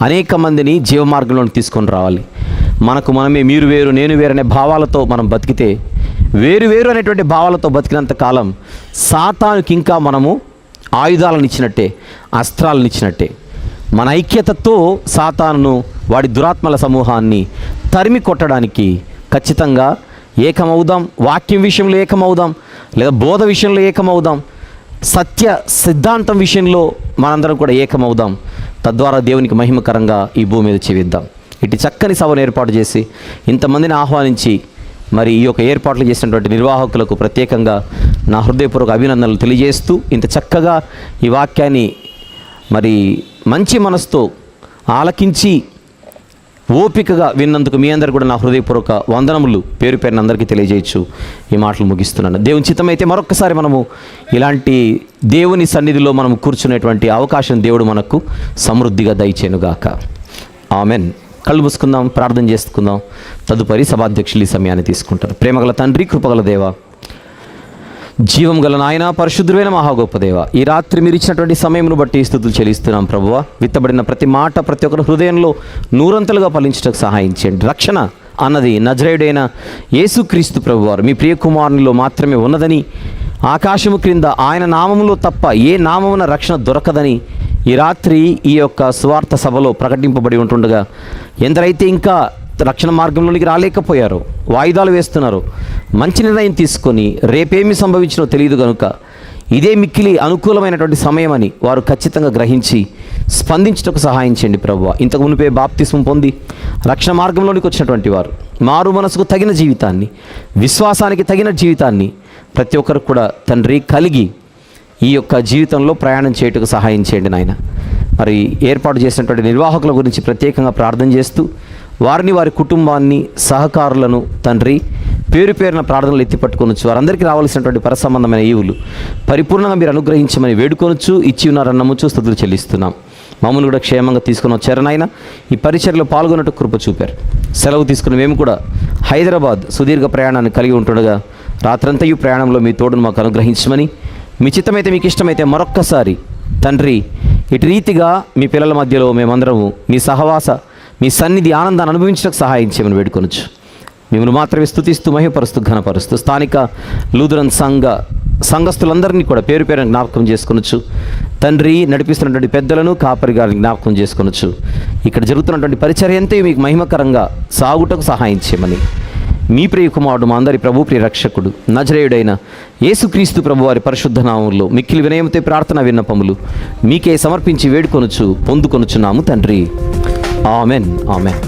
అనేక మందిని జీవమార్గంలోకి తీసుకొని రావాలి. మనకు మనమే మీరు వేరు నేను వేరు అనే భావాలతో మనం బతికితే వేరు అనేటువంటి భావాలతో బతికినంత కాలం సాతానుకి ఇంకా మనము ఆయుధాలను ఇచ్చినట్టే, అస్త్రాలను ఇచ్చినట్టే. మన ఐక్యతతో సాతానును, వాడి దురాత్మల సమూహాన్ని తరిమి కొట్టడానికి ఖచ్చితంగా ఏకమవుదాం. వాక్యం విషయంలో ఏకమవుదాం, లేదా బోధ విషయంలో ఏకమవుదాం, సత్య సిద్ధాంతం విషయంలో మనందరం కూడా ఏకమవుదాం. తద్వారా దేవునికి మహిమకరంగా ఈ భూమి మీద జీవిద్దాం. ఇటు చక్కని సభను ఏర్పాటు చేసి ఇంతమందిని ఆహ్వానించి మరి ఈ యొక్క ఏర్పాట్లు చేసినటువంటి నిర్వాహకులకు ప్రత్యేకంగా నా హృదయపూర్వక అభినందనలు తెలియజేస్తూ, ఇంత చక్కగా ఈ వాక్యాన్ని మరి మంచి మనసుతో ఆలకించి ఓపికగా విన్నందుకు మీ అందరు కూడా నా హృదయపూర్వక వందనములు పేరు పేరున అందరికీ తెలియజేయచ్చు ఈ మాటలు ముగిస్తున్నాను. దేవుని చిత్తమైతే మరొక్కసారి మనము ఇలాంటి దేవుని సన్నిధిలో మనం కూర్చునేటువంటి అవకాశం దేవుడు మనకు సమృద్ధిగా దయచేనుగాక. ఆమెన్. కళ్ళు మూసుకుందాం, ప్రార్థన చేసుకుందాం. తదుపరి సభాధ్యక్షులు ఈ సమయాన్ని తీసుకుంటారు. ప్రేమగల తండ్రి, కృపగల దేవ, జీవం గల నాయన, పరిశుద్ధుడైన మహాగొప్ప దేవ, ఈ రాత్రి మీరు ఇచ్చినటువంటి సమయంను బట్టి స్తుతులు చెల్లిస్తున్నాం ప్రభువా. విత్తబడిన ప్రతి మాట ప్రతి ఒక్కరి హృదయంలో నూరంతలుగా ఫలించడానికి సహాయం చేయండి. రక్షణ అన్నది నజరేయుడైన యేసుక్రీస్తు ప్రభువారు మీ ప్రియకుమారునిలో మాత్రమే ఉన్నదని, ఆకాశము క్రింద ఆయన నామములో తప్ప ఏ నామమున రక్షణ దొరకదని ఈ రాత్రి ఈ యొక్క స్వార్థ సభలో ప్రకటింపబడి ఉంటుండగా ఎందరైతే ఇంకా రక్షణ మార్గంలోనికి రాలేకపోయారో, వాయిదాలు వేస్తున్నారో, మంచి నిర్ణయం తీసుకొని రేపేమి సంభవించినో తెలియదు కనుక ఇదే మిక్కిలి అనుకూలమైనటువంటి సమయమని వారు ఖచ్చితంగా గ్రహించి స్పందించటకు సహాయం చేయండి ప్రభువా. ఇంతకు మునిపే బాప్తిస్మం పొంది రక్షణ మార్గంలోనికి వచ్చినటువంటి వారు మారు మనసుకు తగిన జీవితాన్ని, విశ్వాసానికి తగిన జీవితాన్ని ప్రతి ఒక్కరు కూడా తండ్రి కలిగి ఈ యొక్క జీవితంలో ప్రయాణం చేయటకు సహాయం చేయండి నాయన. మరి ఏర్పాటు చేసినటువంటి నిర్వాహకుల గురించి ప్రత్యేకంగా ప్రార్థన చేస్తూ వారిని, వారి కుటుంబాన్ని, సహకారులను తండ్రి పేరు పేరున ప్రార్థనలు ఎత్తిపట్టుకొనొచ్చు. వారందరికీ రావాల్సినటువంటి పరసంబంధమైన ఈవులు పరిపూర్ణంగా మీరు అనుగ్రహించమని వేడుకొనొచ్చు. ఇచ్చి ఉన్నారని నమ్ముచు స్తుతులు చెల్లిస్తున్నాం. మమ్మల్ని కూడా క్షేమంగా తీసుకుని వచ్చారనైనా ఈ పరిచర్యలో పాల్గొన్నట్టు కృప చూపారు. సెలవు తీసుకుని మేము కూడా హైదరాబాద్ సుదీర్ఘ ప్రయాణాన్ని కలిగి ఉంటుండగా రాత్రంతా ఈ ప్రయాణంలో మీ తోడును మాకు అనుగ్రహించమని, మీ చిత్తమైతే మీకు ఇష్టమైతే మరొక్కసారి తండ్రి ఇటు రీతిగా మీ పిల్లల మధ్యలో మేమందరము మీ సహవాస, మీ సన్నిధి ఆనందాన్ని అనుభవించడానికి సహాయం చేయమని వేడుకొనొచ్చు. మిమ్మల్ని మాత్రమే స్తుతిస్తూ, మహిమపరుస్తూ, ఘనపరుస్తూ స్థానిక లూథరన్ సంఘస్థులందరినీ కూడా పేరు పేరున జ్ఞాపకం చేసుకొనొచ్చు. తండ్రి నడిపిస్తున్నటువంటి పెద్దలను, కాపరి గారిని జ్ఞాపకం చేసుకొనొచ్చు. ఇక్కడ జరుగుతున్నటువంటి పరిచర్య అంతా మీకు మహిమకరంగా సాగుటకు సహాయం చేయమని మీ ప్రియ కుమారుడు, మా అందరి ప్రభు, ప్రియ రక్షకుడు, నజరేయుడైన యేసుక్రీస్తు ప్రభు వారి పరిశుద్ధ నామములో మిక్కిలి వినయముతో ప్రార్థన విన్నపములు మీకే సమర్పించి వేడుకొనొచ్చు పొందుకొనుచున్నాము తండ్రి. ఆమెన్. ఆమెన్.